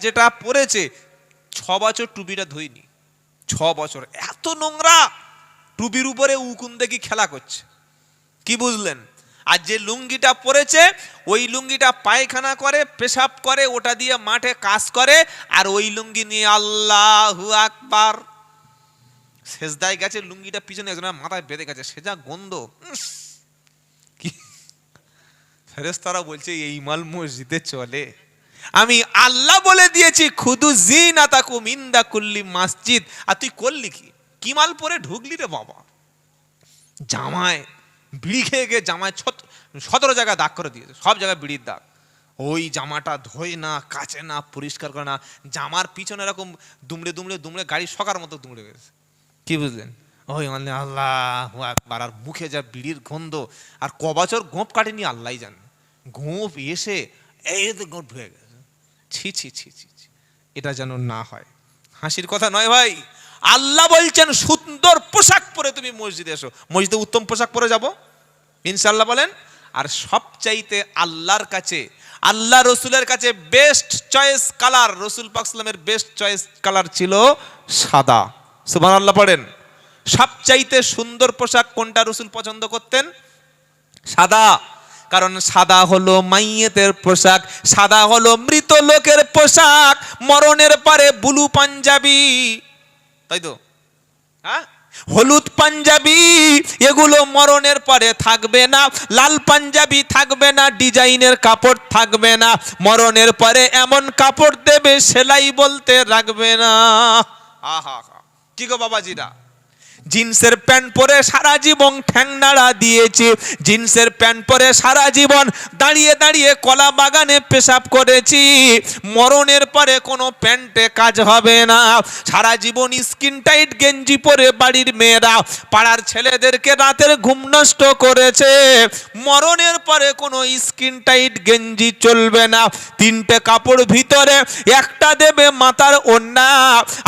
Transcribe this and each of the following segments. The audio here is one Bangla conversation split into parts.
যেটা পরেছে 6 বছর টুপিটা ধুইনি, 6 বছর, এত নোংরা। টুপির উপরে উকুন দেখি খেলা করছে, কি বুঝলেন? আর যে লুঙ্গিটা পরেছে ওই লুঙ্গিটা পায়খানা করে, পেশাব করে, ওটা দিয়ে মাঠে কাজ করে, আর ওই লুঙ্গি নিয়ে আল্লাহু আকবার সেজদায় গেছে, লুঙ্গিটা পিছনে একজনের মাথায় বেঁধে গেছে, সে যা গন্ধ। কি ফেরেশতারা বলছে এই মাল মসজিদে চলে? আমি আল্লাহ বলে দিয়েছি খুদু জিনাতাকুম ইনদা কুল্লি মসজিদ, আর তুই করলি কি? কি মাল পরে ঢুকলি রে বাবা? জামায় বিড়ি খেয়ে গিয়ে জামায় 17 জায়গায় দাগ করে দিয়েছে, সব জায়গায় বিড়ির দাগ। ওই জামাটা ধোয় না, কাচে না, পরিষ্কার করে না, জামার পিছনে এরকম দুমড়ে দুমড়ে দুমড়ে গাড়ি সকার মতো দুমড়ে গেছে, কি বুঝলেন? ওই মানে আল্লাহু আকবার, আর মুখে যা বিড়ির গন্ধ, আর ক বছর গোঁপ কাটেনি আল্লাহ জানে, গোঁপ এসে এই তো গোঁপ ঢুকে গেছে। ছি ছি ছি ছি ছি, এটা যেন না হয়। হাসির কথা নয় ভাই, আল্লাহ বলছেন সুন্দর পোশাক পরে তুমি মসজিদে এসো। মসজিদে উত্তম পোশাক পরে যাব ইনশাআল্লাহ বলেন। আর সবচাইতে আল্লাহর কাছে, আল্লাহ রসুলের কাছে বেস্ট চয়েস কালার, রসুল পাক সাল্লামের বেস্ট চয়েস কালার ছিল সাদা। সুবহানাল্লাহ পড়েন। সবচাইতে সুন্দর পোশাক কোনটা রসুল পছন্দ করতেন? সাদা। কারণ সাদা হলো মাইয়েতের পোশাক, সাদা হলো মৃত লোকের পোশাক। মরণের পরে ব্লু পাঞ্জাবি, তাই তো, হ্যাঁ, হলুদ পাঞ্জাবি, এগুলো মরণের পরে থাকবে না। লাল পাঞ্জাবি থাকবে না, ডিজাইনের কাপড় থাকবে না। মরণের পরে এমন কাপড় দেবে সেলাই বলতে রাখবে না। আহা, কি গো বাবাজিরা, জিন্সের প্যান্ট পরে সারা জীবন ঠ্যাং নাড়া দিয়েছি, জিন্সের প্যান্ট পরে সারা জীবন দাঁড়িয়ে দাঁড়িয়ে কলা বাগানে পেশাব করেছি। মরণের পরে কোনো প্যান্টে কাজ হবে না। সারা জীবন স্কিন টাইট গেঞ্জি পরে বাড়ির মেয়েরা পাড়ার ছেলেদেরকে রাতের ঘুম নষ্ট করেছে। মরণের পরে কোনো স্কিন টাইট গেঞ্জি চলবে না। 3টে কাপড় ভিতরে, একটা দেবে মাথার ওড়না,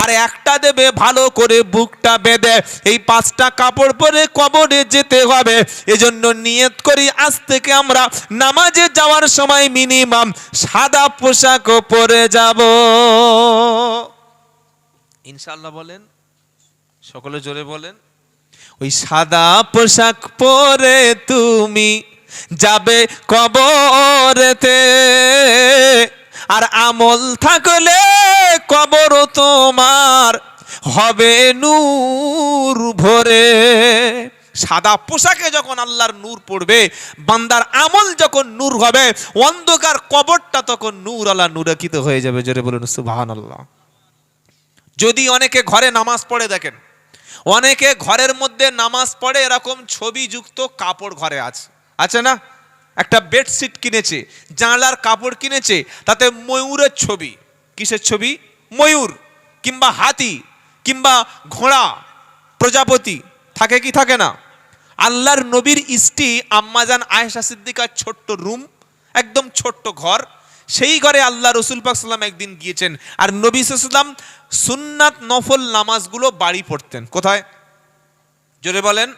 আর একটা দেবে ভালো করে বুকটা বেঁধে। এই 5টা কাপড় পরে কবরে যেতে হবে। এজন্য নিয়ত করি আজ থেকে আমরা নামাজে যাওয়ার সময় মিনিমাম সাদা পোশাক পরে যাব ইনশাআল্লাহ বলেন, সকলে জোরে বলেন। ওই সাদা পোশাক পরে তুমি যাবে কবরেতে, আর আমল থাকলে কবর তোমার হবে নূর ভরে। সাদা পোশাকে যখন আল্লাহর নূর পড়বে, বান্দার আমল যখন নূর হবে, অন্ধকার কবরটা তখন নূর আলা নূরাকিত হয়ে যাবে। জোরে বলুন সুবহানাল্লাহ। যদি অনেকে ঘরে নামাজ পড়ে, দেখেন অনেকে ঘরের মধ্যে নামাজ পড়ে এরকম ছবিযুক্ত কাপড় ঘরে আছে না? একটা বেডশিট কিনেছে, জানলার কাপড় কিনেছে, তাতে ময়ূরের ছবি। কিসের ছবি? ময়ূর কিংবা হাতি কিংবা ঘোড়া, প্রজাপতি থাকে কি থাকে না? আল্লাহর নবীর স্ত্রী আম্মাজান আয়েশা সিদ্দিকার ছোট্ট রুম, একদম ছোট্ট ঘর, সেই ঘরে আল্লাহ রসুল পাক সাল্লাম একদিন গিয়েছেন। আর নবী সাল্লাম সুন্নাত নফল নামাজগুলো বাড়ি পড়তেন। কোথায়? জোরে বলেন।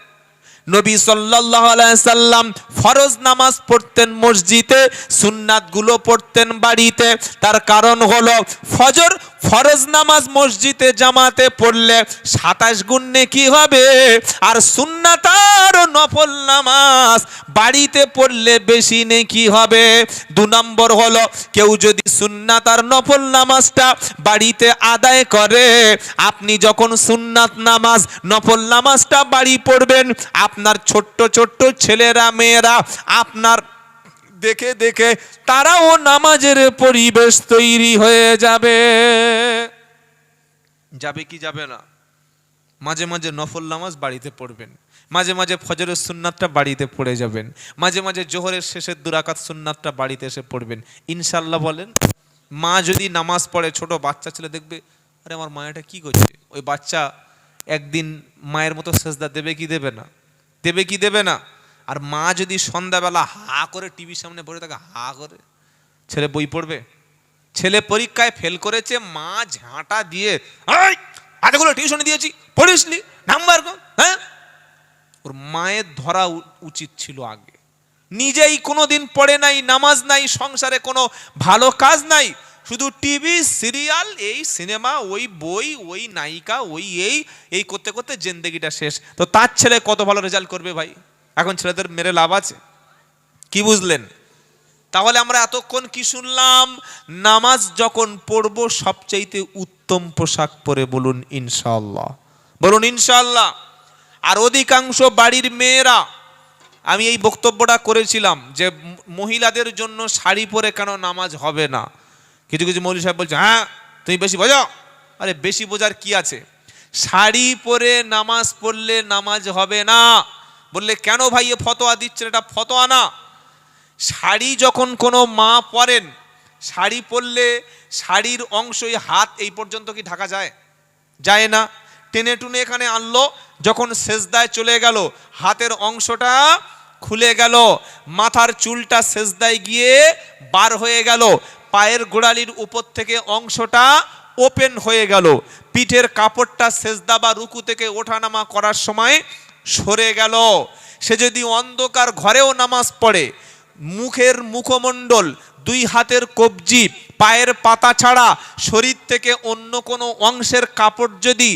নবী সাল্লাল্লাহু আলাইহি সাল্লাম ফরজ নামাজ পড়তেন মসজিদে, সুন্নাতগুলো পড়তেন বাড়িতে। তার কারণ হলো ফজর ফরজ নামাজ মসজিদে জামাতে পড়লে 27 গুণ নেকি হবে, আর সুন্নাত আর নফল নামাজ বাড়িতে পড়লে বেশি নেকি হবে। 2 নম্বর হলো কেউ যদি সুন্নাত আর নফল নামাজটা বাড়িতে আদায় করে, আপনি যখন সুন্নাত নামাজ নফল নামাজটা বাড়ি পড়বেন, আপনার ছোট্ট ছোট্ট ছেলেরা মেয়েরা আপনার দেখে দেখে তারাও নামাজের পরিবেশ তৈরি হয়ে যাবে। যাবে কি যাবে না? মাঝে মাঝে নফল নামাজ বাড়িতে পড়বেন, মাঝে মাঝে ফজরের সুন্নাতটা বাড়িতে পড়ে যাবেন, মাঝে মাঝে জোহরের শেষের 2 রাকাত সুন্নাতটা বাড়িতে এসে পড়বেন ইনশাআল্লাহ বলেন। মা যদি নামাজ পড়ে, ছোট বাচ্চা ছেলে দেখবে, আরে আমার মা এটা কি করছে, ওই বাচ্চা একদিন মায়ের মতো সেজদা দেবে কি দেবে না? দেবে কি দেবে না? আর মা যদি সন্ধ্যাবেলা হা করে টিভির সামনে বসে থাকে, হা করে, ছেলে বই পড়বে? ছেলে পরীক্ষায় ফেল করেছে, মা ঝাঁটা দিয়ে এতগুলো টিউশন দিয়েছি, পড়িসনি, নাম্বার কম, হ্যাঁ? ওর মায়ের ধরা উচিত ছিল আগে। নিজেই কোনোদিন পড়ে নাই, নামাজ নাই, সংসারে কোনো ভালো কাজ নাই, শুধু টিভি সিরিয়াল, এই সিনেমা, ওই বই, ওই নায়িকা, ওই এই করতে করতে জিন্দেগিটা শেষ। তো তার ছেলে কত ভালো রেজাল্ট করবে ভাই? এখন ছেলেদের মেরে লাভ আছে? কি বুঝলেন? তাহলে আমরা এতক্ষণ কি শুনলাম? নামাজ যখন পড়বো সবচাইতে উত্তম পোশাক পরে বলুন ইনশাআল্লাহ, বলুন ইনশাআল্লাহ। আর অধিকাংশ বাড়ির মেয়েরা, আমি এই বক্তব্যটা করেছিলাম যে মহিলাদের জন্য শাড়ি পরে কেন নামাজ হবে না। কিছু কিছু মৌলভী সাহেব বলছে হ্যাঁ তুমি বেশি বোঝো। আরে বেশি বোঝার কি আছে? শাড়ি পরে নামাজ পড়লে নামাজ হবে না। বললে কেন ভাই এ ফতোয়া দিচ্ছেন? এটা ফতোয়া না। শাড়ি যখন কোনো মা পরেন, শাড়ি পরলে শাড়ির অংশ হাত এই পর্যন্ত কি ঢাকা যায়? যায় না। টেনে টুনে এখানে আনলো, যখন সেজদায় চলে গেল হাতের অংশটা খুলে গেল, মাথার চুলটা সেজদায় গিয়ে বার হয়ে গেল, পায়ের গোড়ালির উপর থেকে অংশটা ওপেন হয়ে গেল, পিঠের কাপড়টা সেজদা বা রুকু থেকে ওঠানামা করার সময় সরে গেল। সে যদি অন্ধকার ঘরেও নামাজ পড়ে, মুখের মুখমণ্ডল, দুই হাতের কবজি, পায়ের পাতা ছাড়া শরীর থেকে অন্য কোনো অংশের কাপড় যদি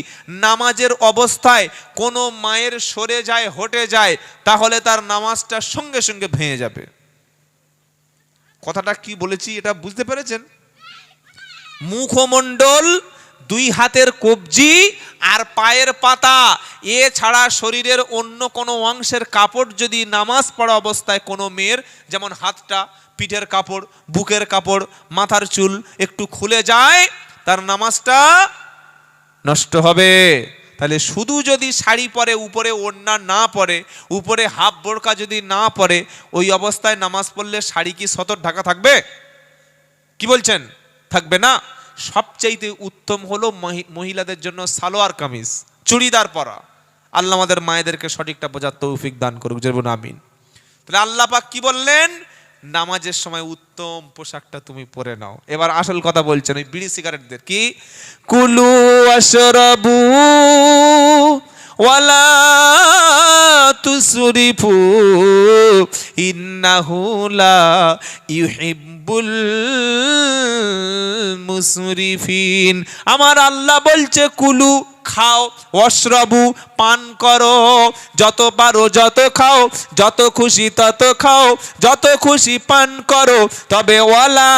নামাজের অবস্থায় কোনো মায়ের সরে যায়, হটে যায়, তাহলে তার নামাজটা সঙ্গে সঙ্গে ভেঙে যাবে। কথাটা কি বলেছি এটা বুঝতে পেরেছেন? মুখমণ্ডল, দুই হাতের কবজি আর পায়ের পাতা, এ ছাড়া শরীরের অন্য কোনো অংশের কাপড় যদি নামাজ পড়া অবস্থায় কোনো মেয়ের, যেমন হাতটা, পিঠের কাপড়, বুকের কাপড়, মাথার চুল একটু খুলে যায়, তার নামাজটা নষ্ট হবে। তাহলে শুধু যদি শাড়ি পরে, উপরে ওড়না না পরে, উপরে হাফ বোরকা যদি না পরে, ওই অবস্থায় নামাজ পড়লে শাড়ি কি সতর ঢাকা থাকবে? কি বলছেন? থাকবে না। সবচাইতে উত্তম হলো মহিলাদের জন্য সালোয়ার কামিজ, চুড়িদার পরা। আল্লাহ আমাদের মায়েদেরকে সঠিকটা বোঝার তৌফিক দান করুক, যেমন আমিন। তাহলে আল্লাহ পাক কি বললেন? নামাজের সময় উত্তম পোশাকটা তুমি পরে নাও। এবার আসল কথা বলছেন ওই বিড়ি সিগারেটদের, কি কুলু আশরাবু ওয়ালা তুসরিফু ইন্নাহু লা ইউহিব্বুল মুসরিফিন। আমার আল্লাহ বলছে কুলু, খাও, ওয়াশরাবু, পান করো, যত পারো যত খাও, যত খুশি তত খাও, যত খুশি পান করো, তবে ওয়ালা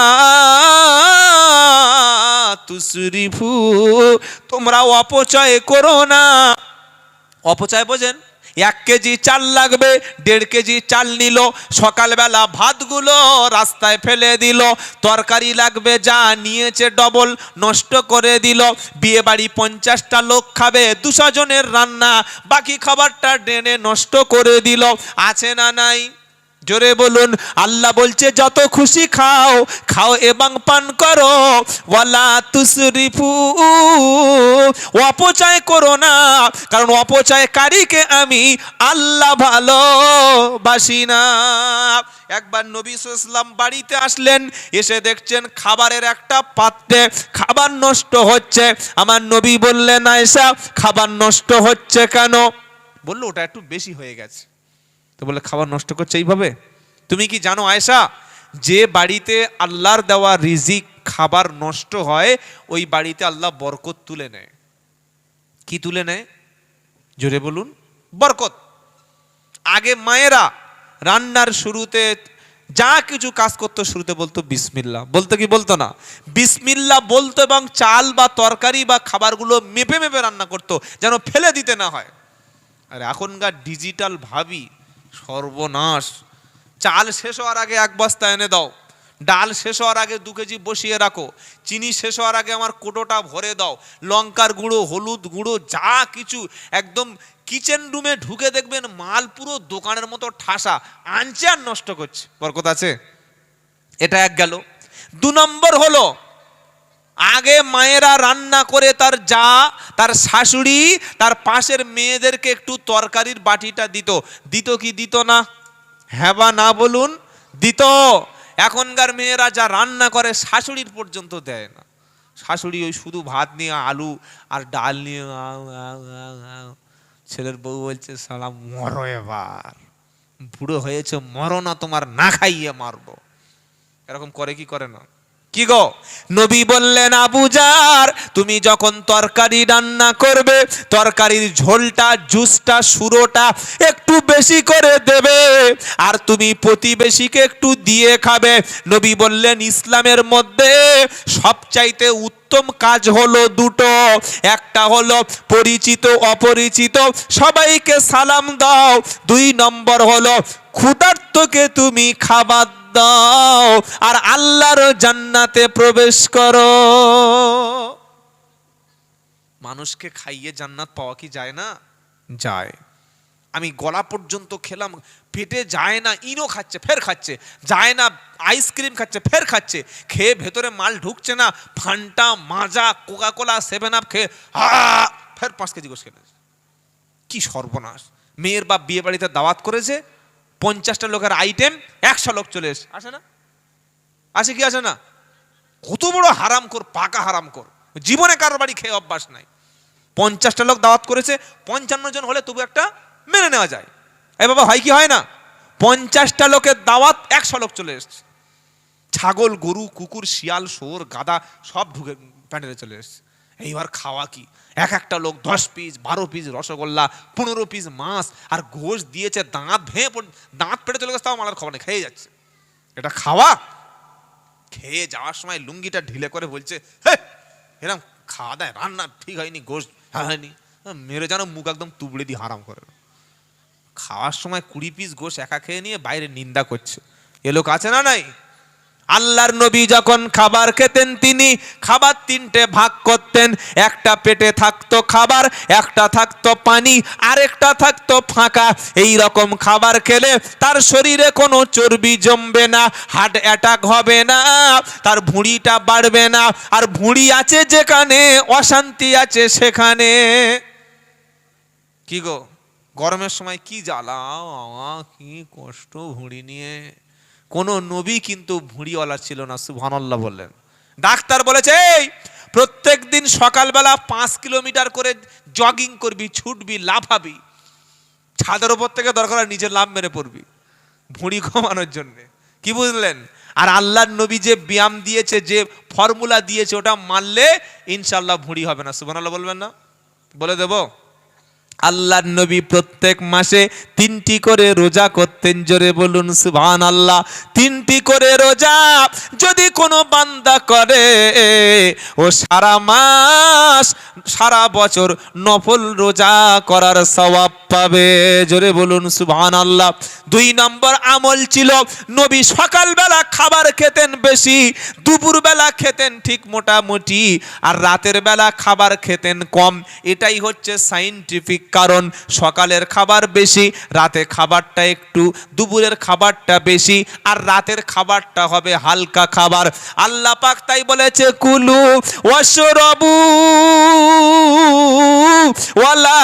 তুসরিফু, তোমরা অপচয় করো না। অপচয় বোঝেন? 1 কেজি চাল লাগবে, 1.5 কেজি চাল নিল, সকালবেলা ভাতগুলো রাস্তায় ফেলে দিল, তরকারি লাগবে যা নিয়েছে ডবল নষ্ট করে দিল, বিয়ে বাড়ি 50টা লোক খাবে, 200 জনের রান্না, বাকি খাবারটা ড্রেনে নষ্ট করে দিল। আছে না নাই? জোরে বলুন। আল্লাহ বলছে যত খুশি খাও, খাও এবং পান করো, ওয়ালা তুসরিফু, অপচয় করো না, কারণ অপচয়কারীকে আমি আল্লাহ ভালোবাসি না। একবার নবী সাল্লাল্লাহু আলাইহি ওয়াসাল্লাম বাড়িতে আসলেন, এসে দেখছেন খাবারের একটা পাত্রে খাবার নষ্ট হচ্ছে। আমার নবী বললেন আয়েশা, খাবার নষ্ট হচ্ছে কেন? বললো ওটা একটু বেশি হয়ে গেছে। তো বলে খাবার নষ্ট করছে এইভাবে? তুমি কি জানো আয়েশা, যে বাড়িতে আল্লাহর দেওয়া রিজিক খাবার নষ্ট হয়, ওই বাড়িতে আল্লাহ বরকত তুলে নেয়। কি তুলে নেয়? জোরে বলুন। বরকত। আগে মায়েরা রান্নার শুরুতে যা কিছু কাজ করতো, শুরুতে বলতো বিসমিল্লাহ। বলতো কি বলতো না? বিসমিল্লাহ বলতো, এবং চাল বা তরকারি বা খাবারগুলো মেপে মেপে রান্না করতো, যেন ফেলে দিতে না হয়। আর এখনকার ডিজিটাল ভাবি সর্বনাশ। চাল শেষ হওয়ার আগে 1 বস্তা এনে দাও, ডাল শেষ হওয়ার আগে 2 কেজি বসিয়ে রাখো, চিনি শেষ হওয়ার আগে আমার কোটোটা ভরে দাও, লঙ্কার গুঁড়ো, হলুদ গুঁড়ো, যা কিছু একদম কিচেন রুমে ঢুকে দেখবেন মাল পুরো দোকানের মতো ঠাসা, আনছে আর নষ্ট করছে। বরকত আছে? এটা এক গেল। 2 নম্বর হলো, আগে মায়েরা রান্না করে তার যা, তার শাশুড়ি, তার পাশের মেয়েদেরকে একটু তরকারির বাটিটা দিত। দিত কি দিত না? হ্যাঁ বা না বলুন। দিত। এখনকার মেয়েরা যা রান্না করে শাশুড়ির পর্যন্ত দেয় না। শাশুড়ি ওই শুধু ভাত নিয়ে, আলু আর ডাল নিয়ে, ছেলের বউ বলছে শালা মরো, এবার বুড়ো হয়েছে, মরো না, তোমার না খাইয়ে মারবো। এরকম করে কি করে না? কি গো? নবী বললেন, আবু জার, তুমি যখন তরকারি রান্না করবে, তরকারির ঝোলটা, জুসটা, সুরোটা একটু বেশি করে দেবে, আর তুমি প্রতিবেশীকে একটু দিয়ে খাবে। নবী বললেন, ইসলামের মধ্যে সবচাইতে উত্তম কাজ হলো দুটো। একটা হলো পরিচিত অপরিচিত সবাইকে সালাম দাও। 2 নম্বর হলো ক্ষুধার্তকে তুমি খাবার দাও, আর আল্লাহর জান্নাতে প্রবেশ করো। মানুষকে খাইয়ে জান্নাত পাওয়া কি যায় না? যায়। আমি গলা পর্যন্ত খেলাম, পেটে যায় না, ইনো খাচ্ছে ফের খাচ্ছে, যায় না, আইসক্রিম খাচ্ছে ফের খাচ্ছে, খেয়ে ভেতরে মাল ঢুকছে না, ফান্টা, মাজা, কোকাকোলা, 7 আপ খেয়ে ফের 5 কেজি গোশ খেলে। কি সর্বনাশ! মেয়ের বাপ বিয়ে বাড়িতে দাওয়াত করেছে, 50টা লোকের আইটেম, 100 লোক চলে আসে না? আসে কি আসে না? কত বড় হারাম কর, পাকা হারাম কর, জীবনে কারোর বাড়ি খেয়ে অভ্যাস নাই। 50টা লোক দাওয়াত করেছে, 55 জন হলে তবু একটা মেনে নেওয়া যায়। এ বাবা, হয় কি হয় না? 50টা লোকের দাওয়াত, 100 লোক চলে এসছে। ছাগল, গরু, কুকুর, শিয়াল, শুয়োর, গাদা সব ঢুকে প্যান্ডেলে চলে এসছে। এইবার খাওয়া কি? একটা লোক 10 পিস 12 পিস রসগোল্লা, 15 পিস মাছ, আর ঘোষ দিয়েছে, দাঁত ভেঙে দাঁত পেটে চলে গেছে, তাও মালার খবর নেই, খেয়ে যাচ্ছে। এটা খাওয়া? খেয়ে যাওয়ার সময় লুঙ্গিটা ঢিলে করে বলছে, হে এরকম খাওয়া দায়, রান্না ঠিক হয়নি, গোশ হয়নি, মেরে যেন মুখ একদম তুবড়ে দিয়ে হারাম করে। খাওয়ার সময় 20 পিস গোশ একা খেয়ে নিয়ে বাইরে নিন্দা করছে। এ লোক আছে না নাই? আল্লাহর নবী যখন খাবার খেতেন, তিনি খাবার 3টে ভাগ করতেন। একটা পেটে থাকতো খাবার, একটা থাকতো পানি, আরেকটা থাকতো ফাঁকা। এই রকম খাবার খেলে তার শরীরে কোনো চর্বি জমবে না, হার্ট অ্যাটাক হবে না, তার ভুঁড়িটা বাড়বে না। আর ভুঁড়ি আছে যেখানে, অশান্তি আছে সেখানে। কি গো, গরমের সময় কি জ্বালা, কি কষ্ট ভুঁড়ি নিয়ে। কোন নবী কিন্তু ভুঁড়িওয়ালা ছিল না, সুবহানাল্লাহ বললেন। ডাক্তার বলেছে, এই প্রত্যেক দিন সকালবেলা 5 কিলোমিটার করে জগিং করবি, ছুটবি, লাফাবি, ছাদের উপর থেকে দরকার হয় নিজের লাভ মেরে পড়বি, ভুঁড়ি কমানোর জন্য। কি বুঝলেন? আর আল্লাহর নবী যে ব্যায়াম দিয়েছে, যে ফর্মুলা দিয়েছে, ওটা মানলে ইনশাআল্লাহ ভুঁড়ি হবে না। সুবহানাল্লাহ বলবেন না? বলে দেব। আল্লাহর নবী প্রত্যেক মাসে 3টি করে রোজা করতেন। জোরে বলুন সুবহানাল্লাহ। 3টি করে রোজা যদি কোনো বান্দা করে, ও সারা মাস, সারা বছর নফল রোজা করার সওয়াব পাবে। জোরে বলুন সুবহানাল্লাহ। 2 নম্বর আমল ছিল, নবী সকালবেলা খাবার খেতেন বেশি, দুপুরবেলা খেতেন ঠিক মোটামুটি, আর রাতের বেলা খাবার খেতেন কম। এটাই হচ্ছে সাইন্টিফিক কারণ। সকালের খাবার বেশি, রাতে খাবারটা একটু, দুপুরের খাবারটা বেশি, আর রাতের খাবারটা হবে হালকা খাবার। আল্লাহ পাক তাই বলেছে, কুলু ওয়াশরাবু ওয়ালা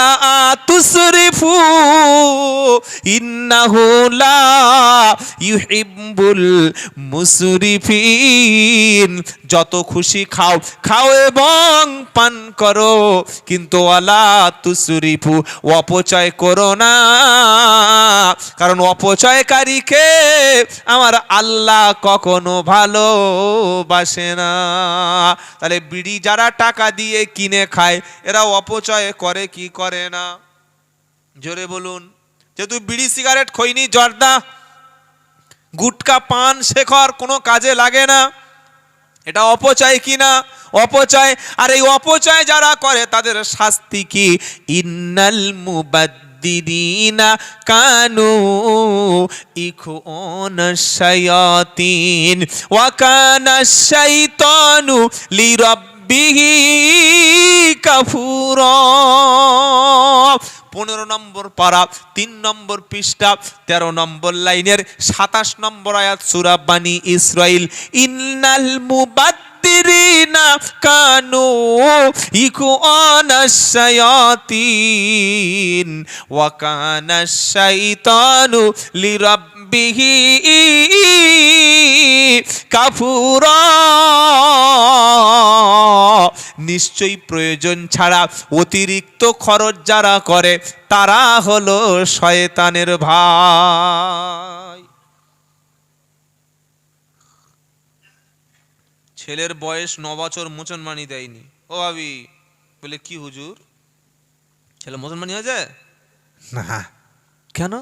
তুসরিফু ইন্নাহু লা ইউহিব্বুল মুসরিফিন। যত খুশি খাও, খাও এবং পান করো, কিন্তু ওয়ালা তুসরিফু, অপচয় করো না, কারণ অপচয়কারীকে আমার আল্লাহ কখনো ভালোবাসে না। তাহলে বিড়ি যারা টাকা দিয়ে কিনে খায়, এরা অপচয় করে কি করে না? জোরে বলুন। যেহেতু বিড়ি, সিগারেট, খৈনি, জর্দা, গুটকা, পান, শেখর কোনো কাজে লাগে না, এটা অপচয় কিনা? অপচয়। আর এই অপচয় যারা করে তাদের শাস্তি কি? ইন্নাল মুবাদ্দিরিনা কানু ইখওয়ানাশ শায়াতিন ওয়া কানাশ শাইতানু লিরাব্বিহি কাফুরা। 15 নম্বর পারা, 3 নম্বর পৃষ্ঠা, 13 নম্বর লাইনের 27 নম্বর আয়াত, সূরা বানী ইসরাইল। ইন্নাল মুবাদ্দিরিনা কানু ইখওয়ানাশ শায়াতিন ওয়া কানাশ শাইতানু লিরাব্বিহি কাফুরা। নিশ্চয়ই প্রয়োজন ছাড়া অতিরিক্ত খরচ যারা করে, তারা হলো শয়তানের ভাই। ছেলের বয়স 9 বছর, মুসলমানি দেয়নি। ও ভাবি বলে কি হুজুর, ছেলে মুসলমানি হয়ে যায় না? কেন?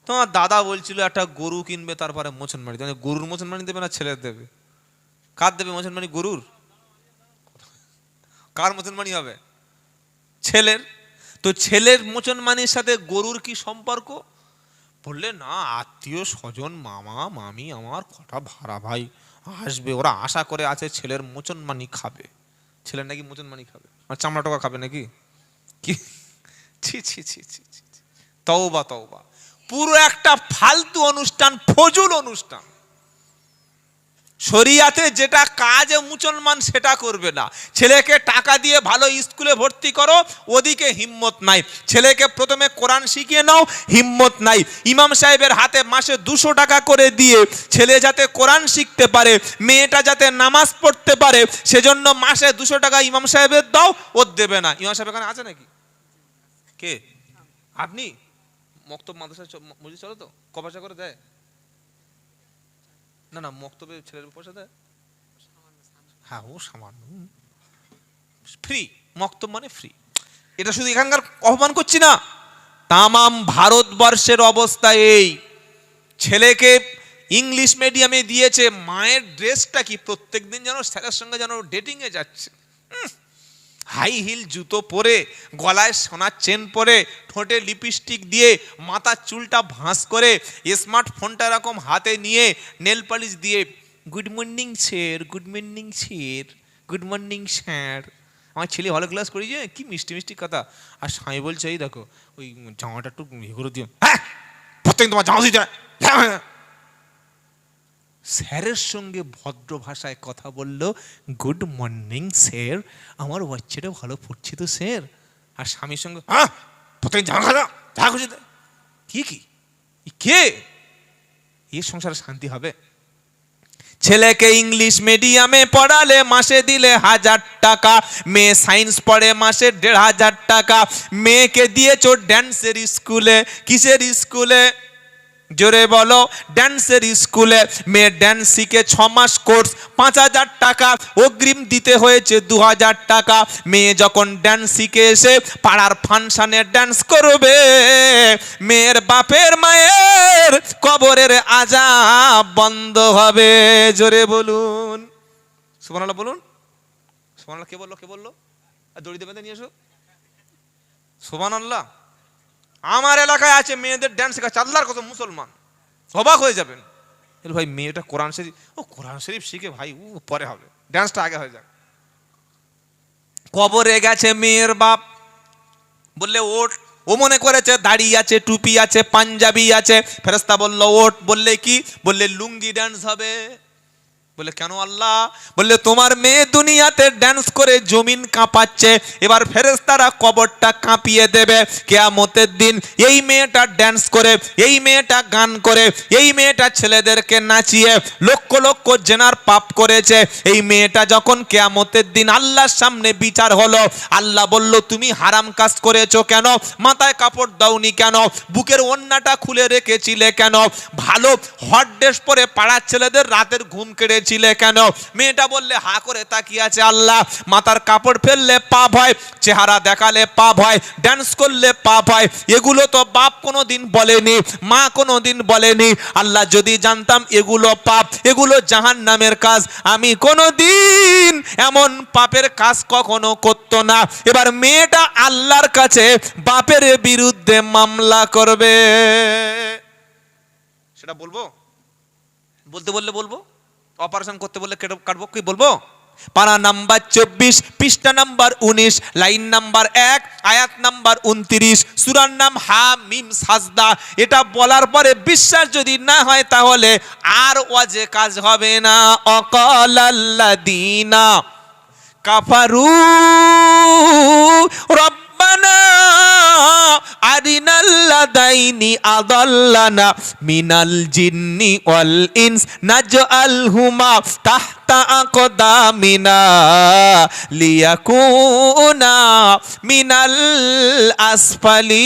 তোমার দাদা বলছিল একটা গরু কিনবে, তারপরে মুসলমানি দেবে। গরুর মুসলমানি দেবে না ছেলের দেবে? কার দেবে মুসলমানি? গরুর? কার মুসলমানি হবে? ছেলের। তো ছেলের মুসলমানির সাথে গরুর কি সম্পর্ক? বললে না, আত্মীয় স্বজন, মামা মামি আমার কটা ভাড়া ভাই আসবে, ওরা আশা করে আছে ছেলের মুসলমানি খাবে। ছেলের নাকি মুসলমানি খাবে আর চামড়া টোকা খাবে নাকি? কি ছি ছি ছি ছি ছি, তওবা তওবা। পুরো একটা ফালতু অনুষ্ঠান, ফজুল অনুষ্ঠান। শরিয়াতে যেটা কাজ মুসলমান সেটা করবে না। ছেলেকে টাকা দিয়ে ভালো স্কুলে ভর্তি করো, ওদিকে হিম্মত নাই। ছেলেকে প্রথমে কোরআন শিখিয়ে নাও, হিম্মত নাই। ইমাম সাহেবের হাতে মাসে 200 টাকা করে দিয়ে ছেলে যাতে কোরআন শিখতে পারে, মেয়েটা যাতে নামাজ পড়তে পারে, সেজন্য মাসে 200 টাকা ইমাম সাহেবের দাও, ও দেবে না। ইমাম সাহেব এখানে আছে নাকি? কে? আপনি? মক্তব মাদ্রাসা মসজিদ চলো তো, ক পয়সা করে দেয়? না না, মক্তবে ছেলের পয়সা দেয়? হ্যাঁ, ও সামান্য ফ্রি। মক্তব মানে ফ্রি। এটা শুধু এখানকার আহ্বান করছি না, তামাম ভারতবর্ষের অবস্থা এই। ছেলেকে ইংলিশ মিডিয়ামে দিয়েছে, মায়ের ড্রেসটা কি প্রত্যেকদিন যেন স্যারের সঙ্গে যেন ডেটিংয়ে যাচ্ছে। হাই হিল জুতো পরে, গলায় সোনার চেন পরে, ঠোঁটে লিপস্টিক দিয়ে, মাথার চুলটা ভাঁজ করে, স্মার্টফোনটা এরকম হাতে নিয়ে, নেল পালিশ দিয়ে, good morning sir, good morning sir, good morning sir. আমার ছেলে ভালো ক্লাস করেছে, কি মিষ্টি মিষ্টি কথা। আর স্বামী বলছে এই দেখো ওই জামাটা একটু ইয়ে করে দিও। হ্যাঁ, প্রত্যেকদিন তোমার জামা দিতে। স্যারের সঙ্গে ভদ্র ভাষায় কথা বলল, গুড মর্নিং স্যার, আমার বাচ্চাটা ভালো পড়ছে তো স্যার। আর স্বামীর সঙ্গে হ্যাঁ প্রত্যেক জামা যা খুঁজে দেয়। কি কি কে? এর সংসারে শান্তি হবে? ছেলেকে ইংলিশ মিডিয়ামে পড়ালে মাসে দিলে 1000 টাকা, মেয়ে সায়েন্স পড়ে মাসে 1500 টাকা। মেয়েকে দিয়েছো ড্যান্সের স্কুলে। কিসের স্কুলে? জোরে বলো। ড্যান্সের স্কুলে। মেয়ে ড্যান্স শিখে 6 মাস কোর্স, 5000 টাকা অগ্রিম দিতে হয়েছে, 2000 টাকা। মেয়ে যখন ড্যান্স শিখে এসে পাড়ার ফাংশনে ড্যান্স করবে, মেয়ের বাপের মায়ের কবরের আযাব বন্ধ হবে। জোরে বলুন সুবহানাল্লাহ, বলুন সুবহানাল্লাহ। কে বললো? কে বললো? আর দড়ি দেবে নিয়ে এসো। সুবহানাল্লাহ। আমার এলাকায় আছে মেয়েদের ড্যান্স শেখাচ্ছে, আল্লাহর কসম, মুসলমান, অবাক হয়ে যাবেন। ভাই মেয়েটা কোরআন শরীফ, ও কোরআন শরীফ শিখে ভাই, ও পরে হবে, ড্যান্সটা আগে হয়ে যাক। কবরে গেছে মেয়ের বাপ, বললে ওঠ। ও মনে করেছে দাড়ি আছে, টুপি আছে, পাঞ্জাবি আছে। ফেরেশতা বলল ওঠ। বললে কি? বললে লুঙ্গি ড্যান্স হবে। বলে কেন আল্লাহ? বললে তোমার মেয়ে দুনিয়াতে ড্যান্স করে জমিন কাঁপাচ্ছে, এবার ফেরেশতারা কবরটা কাঁপিয়ে দেবে কিয়ামতের দিন। এই মেয়েটা ড্যান্স করে, এই মেয়েটা গান করে, এই মেয়েটা ছেলেদেরকে নাচিয়ে লক্ষ লক্ষ জেনার পাপ করেছে। এই মেয়েটা যখন কিয়ামতের দিন আল্লাহর সামনে বিচার হলো, আল্লাহ বলল তুমি হারাম কাজ করেছো কেন? মাথায় কাপড় দাওনি কেন? বুকের ওড়নাটা খুলে রেখেছিলে কেন? ভালো হট ড্রেস পরে পাড়ার ছেলেদের রাতের ঘুম কেড়ে কেন? মেয়েটা বললে হা করে তাকিয়ে আছে, আল্লাহ মাথার কাপড় ফেললে পাপ হয়, চেহারা দেখালে পাপ হয়, ডান্স করলে পাপ হয়। এগুলো তো বাপ কোনোদিন বলেনি, মা কোনোদিন বলেনি। আল্লাহ যদি জানতাম এগুলো পাপ, এগুলো জাহান্নামের কাজ, আমি কোনোদিন এমন পাপের কাজ কখনো করতো না। এবার মেয়েটা আল্লাহর কাছে বাপের বিরুদ্ধে মামলা করবে। সেটা বলবো? বলতে বললে বলবো, অপারেশন করতে বললে কাটবো, কি বলবো? পারা নাম্বার 24, পৃষ্ঠা নাম্বার 19, লাইন নাম্বার 1, আয়াত নাম্বার 29, সূরার নাম হামিম সাজদা। এটা বলার পরে বিশ্বাস যদি না হয় তাহলে আর ওয়াজে কাজ হবে না। অকালাল্লাযীনা কাফারু রব্বানা আরিনাল আল্লাদাইনি আদাল্লানা মিনাল জিন্নি ওয়াল ইনস নাজআলহুমা তাহতা আকদামিনা লিয়াকুনা মিনাল আসফালিন।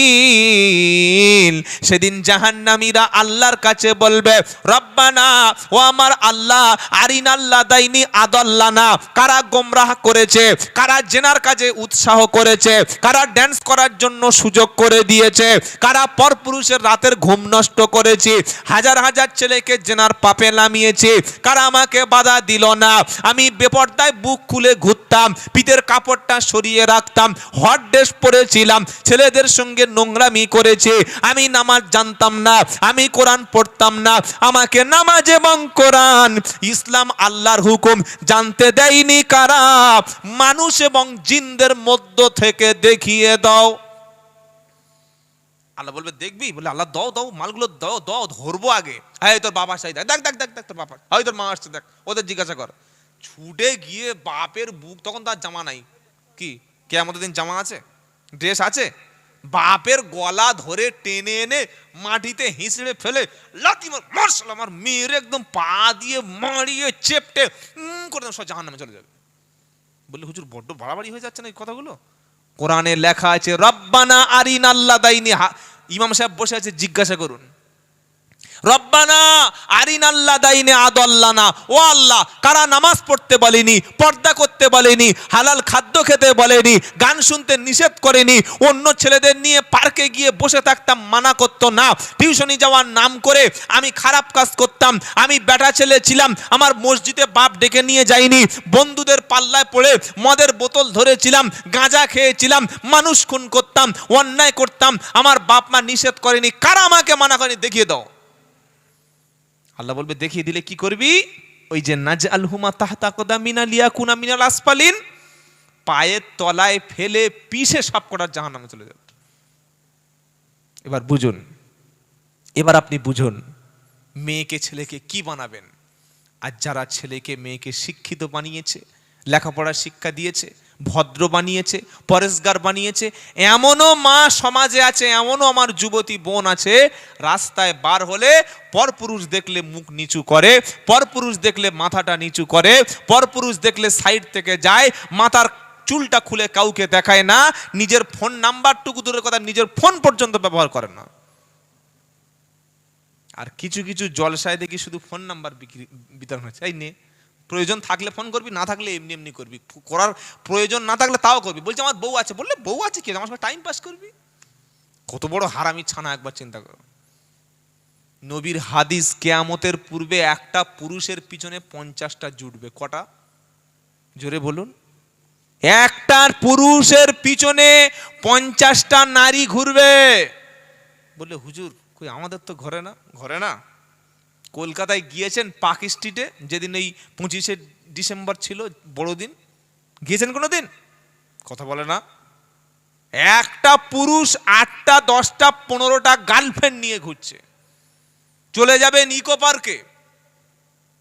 সেদিন জাহান্নামীরা আল্লাহর কাছে বলবে, রব্বানা, ও আমার আল্লাহ, আরিনাল্লাদাইনি আদাল্লানা, কারা গোমরাহ করেছে, কারা জেনার কাজে উৎসাহ করেছে, কারা ড্যান্স করার জন্য সুযোগ করে দিয়েছে, কারা পরপুরুষের রাতের ঘুম নষ্ট করেছে, হাজার হাজার ছেলেকে জেনার পাপে নামিয়েছে, কারা আমাকে বাধা দিল না, আমি বেপরদায় বুক খুলে ঘুরতাম, পিঠের কাপড়টা সরিয়ে রাখতাম, হট ড্রেস পরেছিলাম, ছেলেদের সঙ্গে নোংরামি করেছে, আমি নামাজ জানতাম না, আমি কোরআন পড়তাম না, আমাকে নামাজ এবং কোরআন, ইসলাম, আল্লাহর হুকুম জানতে দেয়নি কারা? মানুষ এবং জিনদের মধ্য থেকে দেখিয়ে দাও। আল্লাহ বলবে, দেখবি? বলে, আল্লাহ দাও দাও, মালগুলো দাও দাও, ধরবো আগে। হ্যাঁ, তোর বাবা আসছে, দেখ দেখ দেখ দেখ তোর বাবা, হয় তোর মা আসছে, দেখ, ওদের জিজ্ঞাসা কর। ছুটে গিয়ে বাপের বুক, তখন তার জামা নাই, কি কিয়ামতের দিন জামা আছে, ড্রেস আছে, বাপের গলা ধরে টেনে এনে মাটিতে হিঁচড়ে ফেলে লাথি মার, আমার মেয়ের একদম পা দিয়ে মারিয়ে চেপটে করে সব জাহান্নামে চলে যাবে। বললে, হুজুর বড্ড বাড়াবাড়ি হয়ে যাচ্ছে না এই কথাগুলো? কোরআনে লেখা আছে, রব্বানা আরিনাল্লাদাইনি। ইমাম সাহেব বসে আছে, জিজ্ঞাসা করুন, রব্বানা আরিনাল্লাদাইনি আদাল্লানা, ও আল্লাহ, কারা নামাজ পড়তে বলেনি, পর্দা করতে বলেনি, হালাল খাদ্য খেতে বলেনি, গান শুনতে নিষেধ করেনি, অন্য ছেলেদের নিয়ে পার্কে গিয়ে বসে থাকতাম, মানা করতো না, টিউশনি যাওয়ার নাম করে আমি খারাপ কাজ করতাম, আমি বেটা ছেলে ছিলাম, আমার মসজিদে বাপ ডেকে নিয়ে যায়নি, বন্ধুদের পাল্লায় পড়ে মদের বোতল ধরেছিলাম, গাঁজা খেয়েছিলাম, মানুষ খুন করতাম, অন্যায় করতাম, আমার বাপ মা নিষেধ করেনি, কারা আমাকে মানা করেনি, দেখিয়ে দাও। আল্লাহ বলবে, দেখিয়ে দিলে কি করবি? ওই যে নাজআলহুমা তাহতা আকদামিনা লিয়াকুনা মিনাল আসফালিন, পায়ের তলায় ফেলে পিষে সব কটার জাহান্নামে চলে যাবে। এবার বুঝুন, এবার আপনি বুঝুন, মেয়েকে ছেলেকে কি বানাবেন? আর যারা ছেলেকে মেয়েকে শিক্ষিত বানিয়েছে, লেখাপড়ার শিক্ষা দিয়েছে, ভদ্র বানিয়েছে, পরেশগার বানিয়েছে, এমনও মা সমাজে আছে, এমনও আমার যুবতী বোন আছে, রাস্তায় বার হলে পরপুরুষ দেখলে মুখ নিচু করে, পরপুরুষ দেখলে মাথাটা নিচু করে, পরপুরুষ দেখলে সাইড থেকে যায়, মাথার চুলটা খুলে কাউকে দেখায় না, নিজের ফোন নাম্বারটুকু দূরের কথা, নিজের ফোন পর্যন্ত ব্যবহার করে না। আর কিছু কিছু জলসায় দেখি শুধু ফোন নাম্বার বিতরণ হচ্ছে, এই নে, প্রয়োজন থাকলে ফোন করবি, না থাকলে এমনি এমনি করবি, করার প্রয়োজন না থাকলে তাও করবি। বলছে আমার বউ আছে, বললে বউ আছে কি, আমার সঙ্গে টাইম পাস করবি? কত বড় হারামি ছানা, একবার চিন্তা করো। নবীর হাদিস, কিয়ামতের পূর্বে একটা পুরুষের পিছনে 50টা জুটবে। কটা? জোরে বলুন। একটা পুরুষের পিছনে 50টা নারী ঘুরবে। বললে, হুজুর কই, আমাদের তো ঘরে না। ঘরে না? কলকাতায় গিয়েছেন পার্ক স্ট্রিটে, যেদিন এই 25শে ডিসেম্বর ছিল, বড়দিন, গিয়েছেন কোনো দিন? কথা বলে না। একটা পুরুষ 8টা 10টা 15টা গার্লফ্রেন্ড নিয়ে ঘুরছে। চলে যাবেন ইকো পার্কে,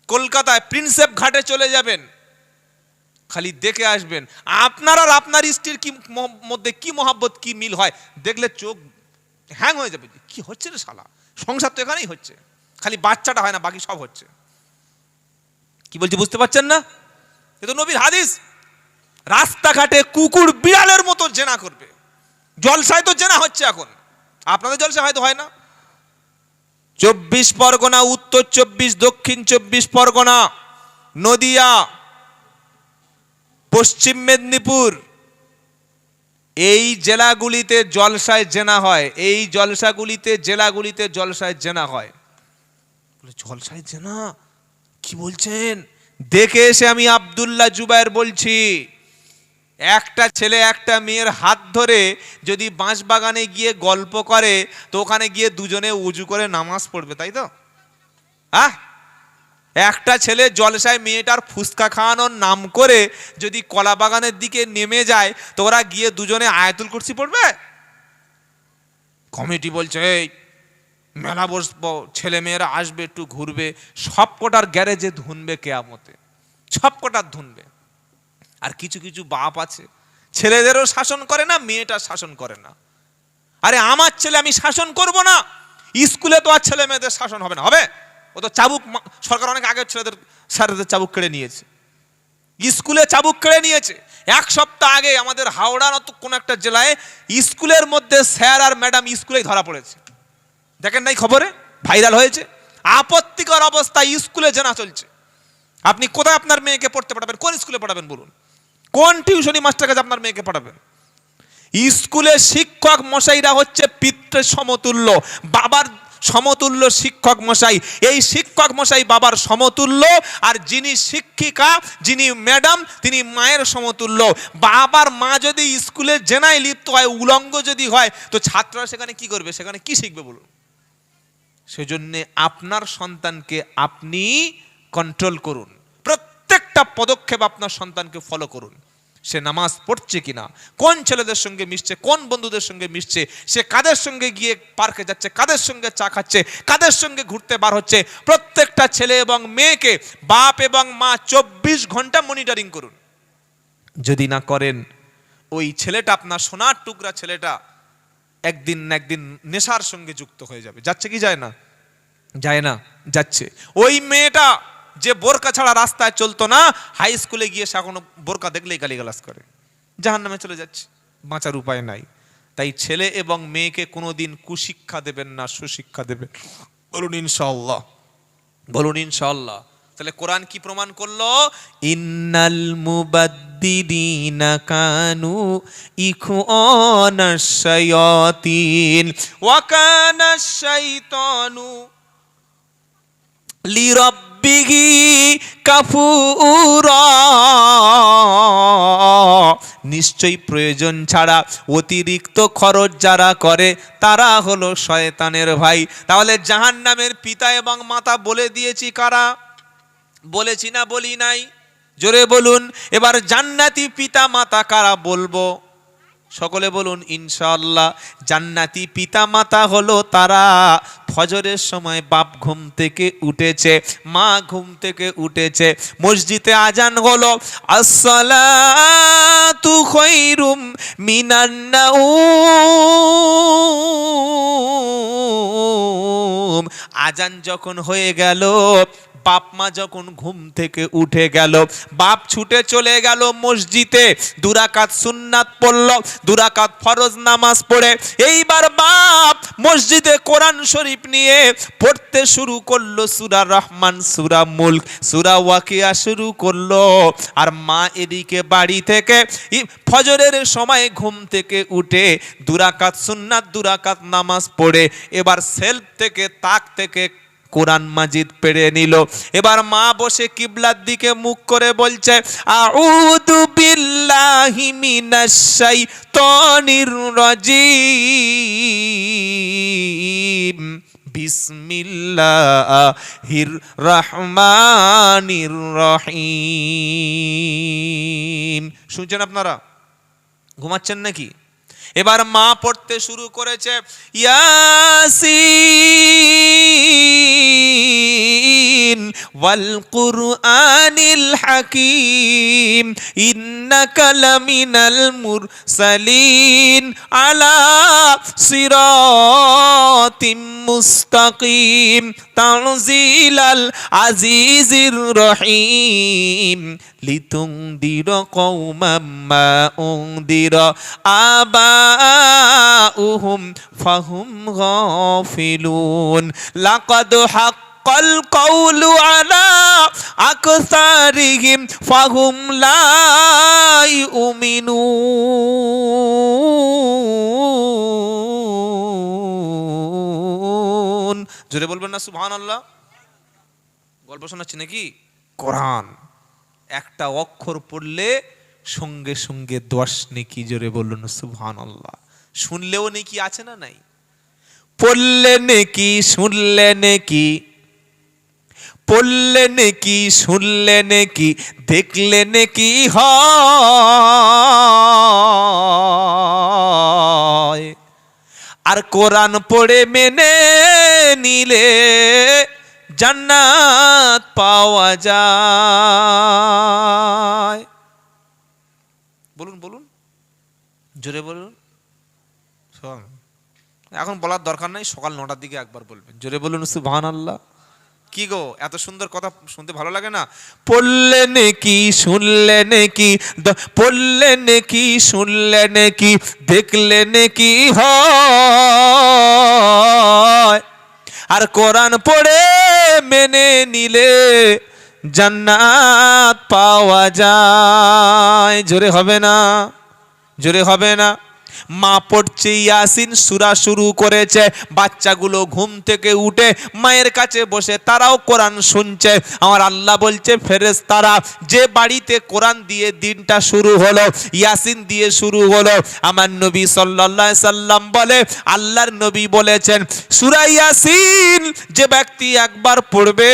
কলকাতায় প্রিন্সেপ ঘাটে চলে যাবেন, খালি দেখে আসবেন আপনার আর আপনার স্ত্রীর কি মধ্যে কি মহাব্বত, কি মিল হয়, দেখলে চোখ হ্যাং হয়ে যাবে। কি হচ্ছে রে শালা, সংসার তো এখানেই হচ্ছে, খালি বাচ্চাটা হয় না, বাকি সব হচ্ছে। কি বলছি বুঝতে পারছেন না? এ তো নবীর হাদিস। রাস্তাঘাটে কুকুর বিড়ালের মতো জেনা করবে। জলসায় তো জেনা হচ্ছে এখন, আপনাদের জলসায় হয়তো হয় না। 24 পরগনা, উত্তর 24, দক্ষিণ 24 পরগনা, নদিয়া, পশ্চিম মেদিনীপুর, এই জেলাগুলিতে জলসায় জেনা হয়। এই জলসাগুলিতে, জেলাগুলিতে জলসায় জেনা হয়। জলসায় জেনা কি বলছেন? দেখে এসে আমি আব্দুল্লাহ জুবায়ের বলছি, একটা ছেলে একটা মেয়ের হাত ধরে যদি বাঁশবাগানে গিয়ে গল্প করে, তো ওখানে গিয়ে দুজনে উজু করে নামাজ পড়বে, তাই তো? হ্যাঁ, একটা ছেলে জলসায় মেয়েটার ফুসকা খাওয়ানোর নাম করে যদি কলা বাগানের দিকে নেমে যায়, তো ওরা গিয়ে দুজনে আয়াতুল কুরসি পড়বে? কমিটি বলছে, এই মেলা বসবো, ছেলে মেয়েরা আসবে, একটু ঘুরবে, সব কটার গ্যারেজে ধুনবে কিয়ামতে, সব কটার ধুনবে। আর কিছু কিছু বাপ আছে, ছেলেদেরও শাসন করে না, মেয়েটার শাসন করে না। আরে আমার ছেলে আমি শাসন করব না, স্কুলে তো আর ছেলে মেয়েদের শাসন হবে না, হবে? ও তো চাবুক, সরকার অনেক আগে ছেলেদের স্যারদের চাবুক কেড়ে নিয়েছে, স্কুলে চাবুক কেড়ে নিয়েছে। এক সপ্তাহ আগে আমাদের হাওড়ার কোন একটা জেলায় স্কুলের মধ্যে স্যার আর ম্যাডাম স্কুলেই ধরা পড়েছে, দেখেন নাই খবরে, ভাইরাল হয়েছে। আপত্তিকর অবস্থা, স্কুলে জেনা চলছে। আপনি কোথায় আপনার মেয়েকে পড়তে পাঠাবেন? কোন স্কুলে পড়াবেন বলুন? কোন টিউশনি মাস্টার কাছে আপনার মেয়েকে পড়াবেন? স্কুলে শিক্ষক মশাইরা হচ্ছে পিতৃ সমতুল্য, বাবার সমতুল্য শিক্ষক মশাই। এই শিক্ষক মশাই বাবার সমতুল্য, আর যিনি শিক্ষিকা, যিনি ম্যাডাম, তিনি মায়ের সমতুল্য। বাবার মা যদি স্কুলে জেনায় লিপ্ত হয়, উলঙ্গ যদি হয়, তো ছাত্ররা সেখানে কি করবে? সেখানে কি শিখবে বলুন? সেজন্য আপনার সন্তানকে আপনি কন্ট্রোল করুন, প্রত্যেকটা পদক্ষেপ আপনার সন্তানকে ফলো করুন। সে নামাজ পড়ছে কিনা, কোন ছেলেদের সঙ্গে মিশছে, কোন বন্ধুদের সঙ্গে মিশছে, সে কাদের সঙ্গে গিয়ে পার্কে যাচ্ছে, কাদের সঙ্গে চা খাচ্ছে, কাদের সঙ্গে ঘুরতে বার হচ্ছে, প্রত্যেকটা ছেলে এবং মেয়েকে বাপ এবং মা 24 ঘন্টা মনিটরিং করুন। যদি না করেন, ওই ছেলেটা, আপনার সোনার টুকরা ছেলেটা, একদিন না একদিন নেশার সঙ্গে যুক্ত হয়ে যাবে। যাচ্ছে কি যায় না? যায় না, যাচ্ছে। ওই মেয়েটা যে বোরকা ছাড়া রাস্তায় চলতো না, হাই স্কুলে গিয়ে সে এখনো বোরকা দেখলেই গালিগালাজ করে, জাহান্নামে চলে যাচ্ছে, বাঁচার উপায় নাই। তাই ছেলে এবং মেয়েকে কোনোদিন কুশিক্ষা দেবেন না, সুশিক্ষা দেবেন। বলুন ইনশাআল্লাহ, বলুন ইনশাআল্লাহ। তাহলে কোরআন কি প্রমাণ করলো? ইন্নাল মুবাদ্দিরিনা কানু ইখওয়ানাশ শায়াতিন ওয়া কানাশ শাইতানু লিরাব্বিহি কাফুরা। নিশ্চয়ই প্রয়োজন ছাড়া অতিরিক্ত খরচ যারা করে তারা হলো শয়তানের ভাই। তাহলে জাহান্নামের পিতা এবং মাতা বলে দিয়েছি কারা? বলেছি না বলি নাই? জোরে বলুন। এবার জান্নাতি পিতা মাতা কারা বলবো? সকলে বলুন ইনশাআল্লাহ। জান্নাতি পিতা মাতা হলো তারা, ফজরের সময় বাপ ঘুম থেকে উঠেছে, মা ঘুম থেকে উঠেছে, মসজিদে আজান হলো, আসসালাতু খায়রুম মিনান নাউম। আজান যখন হয়ে গেল, বাপ মা যখন ঘুম থেকে উঠে গেল, বাপ ছুটে চলে গেল মসজিদে, 2 রাকাত সুন্নাত পড়ল, 2 রাকাত ফরজ নামাজ পড়ে এইবার বাপ মসজিদে কোরআন শরীফ নিয়ে পড়তে শুরু করলো, সূরা রহমান, সূরা মুলক, সূরা ওয়াকিয়া শুরু করলো। আর মা এদিকে বাড়ি থেকে ফজরের সময় ঘুম থেকে উঠে 2 রাকাত সুন্নাত, 2 রাকাত নামাজ পড়ে এবার সেলফ থেকে, তাক থেকে কোরআন মাজিদ পেড়ে নিল। এবার মা বসে কিবলার দিকে মুখ করে বলছে, আউযু বিল্লাহি মিনাশ শাইতানির রাজিম, বিসমিল্লাহির রহমানির রহিম। শুনছেন আপনারা? ঘুমাচ্ছেন নাকি? এবার মা পড়তে শুরু করেছে, ইয়াসিন ওয়াল কুরআনিল হাকীম ইন্নাকা লামিনাল মুরসালিন আলা সিরাতিম মুস্তাকিম তানজিলাল আজিজির রহিম লিতুনদিরা কওমান মা উনদিরা আবাউহুম ফাহুম গাফিলুন লাকাদ হাক্কাল কওলু আলা আকসারিহিম ফাহুম লা ইউমিনুন। জোরে বলবেন না সুবহানাল্লাহ? গল্প শোনাচ্ছি নাকি? কোরআন একটা অক্ষর পড়লে সঙ্গে সঙ্গে 10 নেকি। জোরে বলুন সুবহানাল্লাহ। শুনলেও নেকি আছে না নাই? পড়লে নেকি, শুনলে নেকি, পড়লে নেকি, শুনলে নেকি, দেখলে নেকি হয়। আর কোরআন পড়ে মেনে নিলে জান্নাত পাওয়া যায়। বলুন বলুন, জোরে বলুন। এখন বলার দরকার নাই, সকাল 9টার দিকে একবার বলবেন। জোরে বলুন সুবহানাল্লাহ। কি গো, এত সুন্দর কথা শুনতে ভালো লাগে না? পড়লে নাকি শুনলে নাকি, পড়লে নাকি শুনলে নাকি, দেখলে নাকি হয়, আর কোরআন পড়ে মেনে নিলে জান্নাত পাওয়া যায়। জোরে হবে না? জোরে হবে না? মা পড়ছে ইয়াসিন সূরা শুরু করেছে, বাচ্চাগুলো ঘুম থেকে উঠে মায়ের কাছে বসে তারাও কোরআন শুনছে। আমার আল্লাহ বলছে ফেরেশতারা, যে বাড়িতে কোরআন দিয়ে দিনটা শুরু হলো, ইয়াসিন দিয়ে শুরু হলো, আমার নবী সাল্লাল্লাহু আলাইহি সাল্লাম বলে, আল্লাহর নবী বলেছেন সূরা ইয়াসিন যে ব্যক্তি একবার পড়বে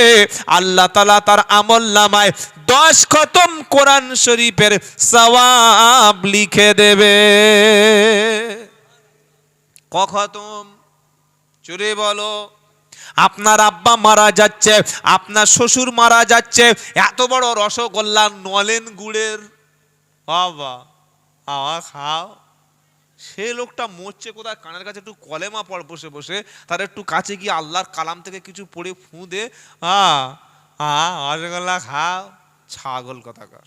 আল্লাহ তাআলা তার আমলনামায় 10 খতম কোরআন শরীফের সওয়াব লিখে দেবে। ক খতম? চুরে বলো। আপনার আব্বা মারা যাচ্ছে, আপনার শ্বশুর মারা যাচ্ছে, এত বড় রসগোল্লা নলেন গুড়ের, বাবা আমার খাও। সে লোকটা মরছে কোথায়, কানের কাছে একটু কলেমা পড় বসে বসে, তার একটু কাছে গিয়ে আল্লাহর কালাম থেকে কিছু পড়ে ফু দে, রসগোল্লা খাও। ছাগল কথাকার।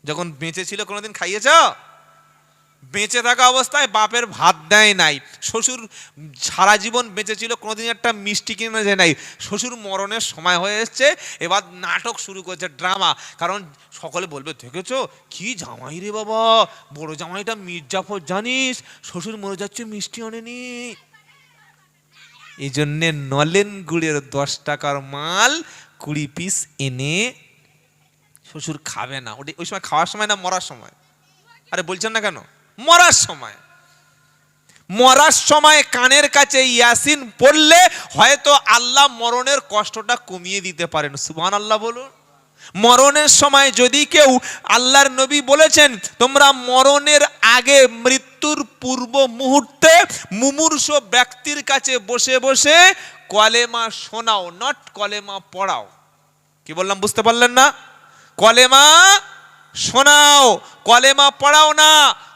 যখন বেঁচে ছিল কোনোদিন খাইয়েছ? বেঁচে থাকা অবস্থায় বাপের ভাত দেয় নাই, শ্বশুর সারা জীবন বেঁচে ছিল, কোনোদিন একটা মিষ্টি কিনে যায় নাই, শ্বশুর মরণের সময় হয়ে এসছে, এবার নাটক শুরু করেছে, ড্রামা। কারণ সকলে বলবে দেখেছ কি জামাই রে বাবা, বড় জামাইটা মির্জাফর জানিস, শ্বশুর মরে যাচ্ছে মিষ্টি আনেনি। এই জন্যে নলেন গুড়ের 10 টাকার মাল 20 পিস এনে শ্বশুর খাবে না। ওই সময় খাওয়ার সময় না মরার সময়? আরে বলছেন না কেন? মরার সময়। মরার সময় কানের কাছে ইয়াসিন পড়লে হয়তো আল্লাহ মরণের কষ্টটা কমিয়ে দিতে পারেন। সুবহানাল্লাহ বলুন। মরণের সময় যদি কেউ, আল্লাহর নবী বলেছেন তোমরা মরণের আগে, মৃত্যুর পূর্ব মুহূর্তে মুমূর্ষ ব্যক্তির কাছে বসে বসে কলেমা শোনাও, নট কলেমা পড়াও। কি বললাম বুঝতে পারলেন না? কলেমা শোনাও, কলেমা পড়াও না,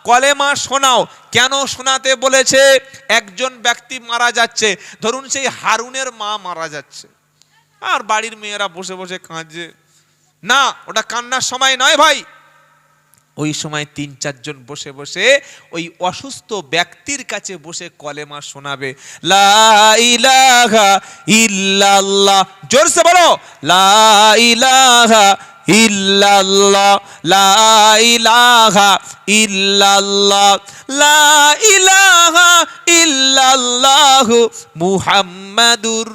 কলেমা শোনাও। কেন শোনাতে বলেছে? একজন ব্যক্তি মারা যাচ্ছে, ধরুন সেই হারুনের মা মারা যাচ্ছে, আর বাড়ির মেয়েরা বসে বসে কাঁদছে, না ওটা কান্নার সময় নয় ভাই। ওই সময় 3-4 জন বসে বসে ওই অসুস্থ ব্যক্তির কাছে বসে কলেমা শোনাবে। লা ইলাহা ইল্লাল্লাহ, জোরসে বলো, লা ইলাহা ইল্লাল্লাহ, লা ইলাহা ইল্লাল্লাহ, লা ইলাহা ইল্লাল্লাহ মুহাম্মাদুর।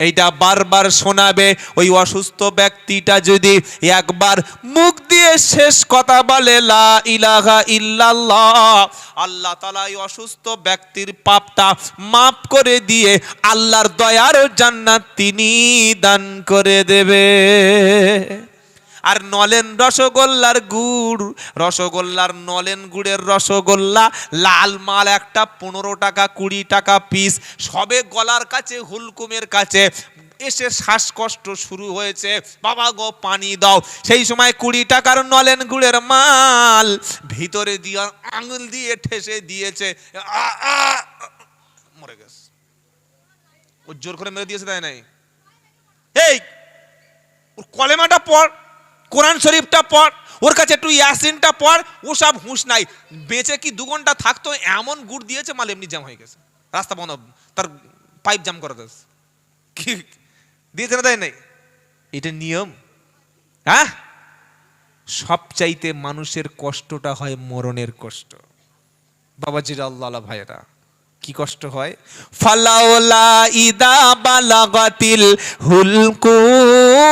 এইটা বারবার শোনাবে। ওই অসুস্থ ব্যক্তিটা যদি একবার মুখ দিয়ে শেষ কথা বলে লা ইলাহা ইল্লাল্লাহ, আল্লাহ তাআলা এই অসুস্থ ব্যক্তির পাপটা মাফ করে দিয়ে আল্লাহর দয়ার জান্নাত তিনি দান করে দেবে। আর নলেন রসগোল্লার গুড়, রসগোল্লার নলেন গুড়ের রসগোল্লা, লাল মাল একটা 15 টাকা 20 টাকা পিস। সবে গলার কাছে হুলকুমের কাছে এসে শ্বাসকষ্ট শুরু হয়েছে, বাবা গো পানি দাও। সেই সময় 20 টাকার নলেন গুড়ের মাল ভিতরে দিয়ে আঙুল দিয়ে ঠেসে দিয়েছে, মরে গেছে। ও জোর করে মেরে দিয়েছে, তাই নাই? এই ওর কলেমাটা পড়, কোরআন শরীফটা পড়, ওর কাছে একটু ইয়াসিনটা পড়, ও সব হুঁশ নাই। বেঁচে কি 2 ঘন্টা থাকতো, এমন গুড় দিয়েছে মাল এমনি জ্যাম হয়ে গেছে, রাস্তা বন্ধ, তার পাইপ জাম করে দিয়েছে। কি দিয়েছে না, তাই নাই? এটা নিয়ম। হ্যাঁ, সবচাইতে মানুষের কষ্টটা হয় মরণের কষ্ট। বাবাজিরা, আল্লাহ ভাইয়েরা, কি কষ্ট হয়? ফালাউলা ইদা বালাগাতিল হুলকুম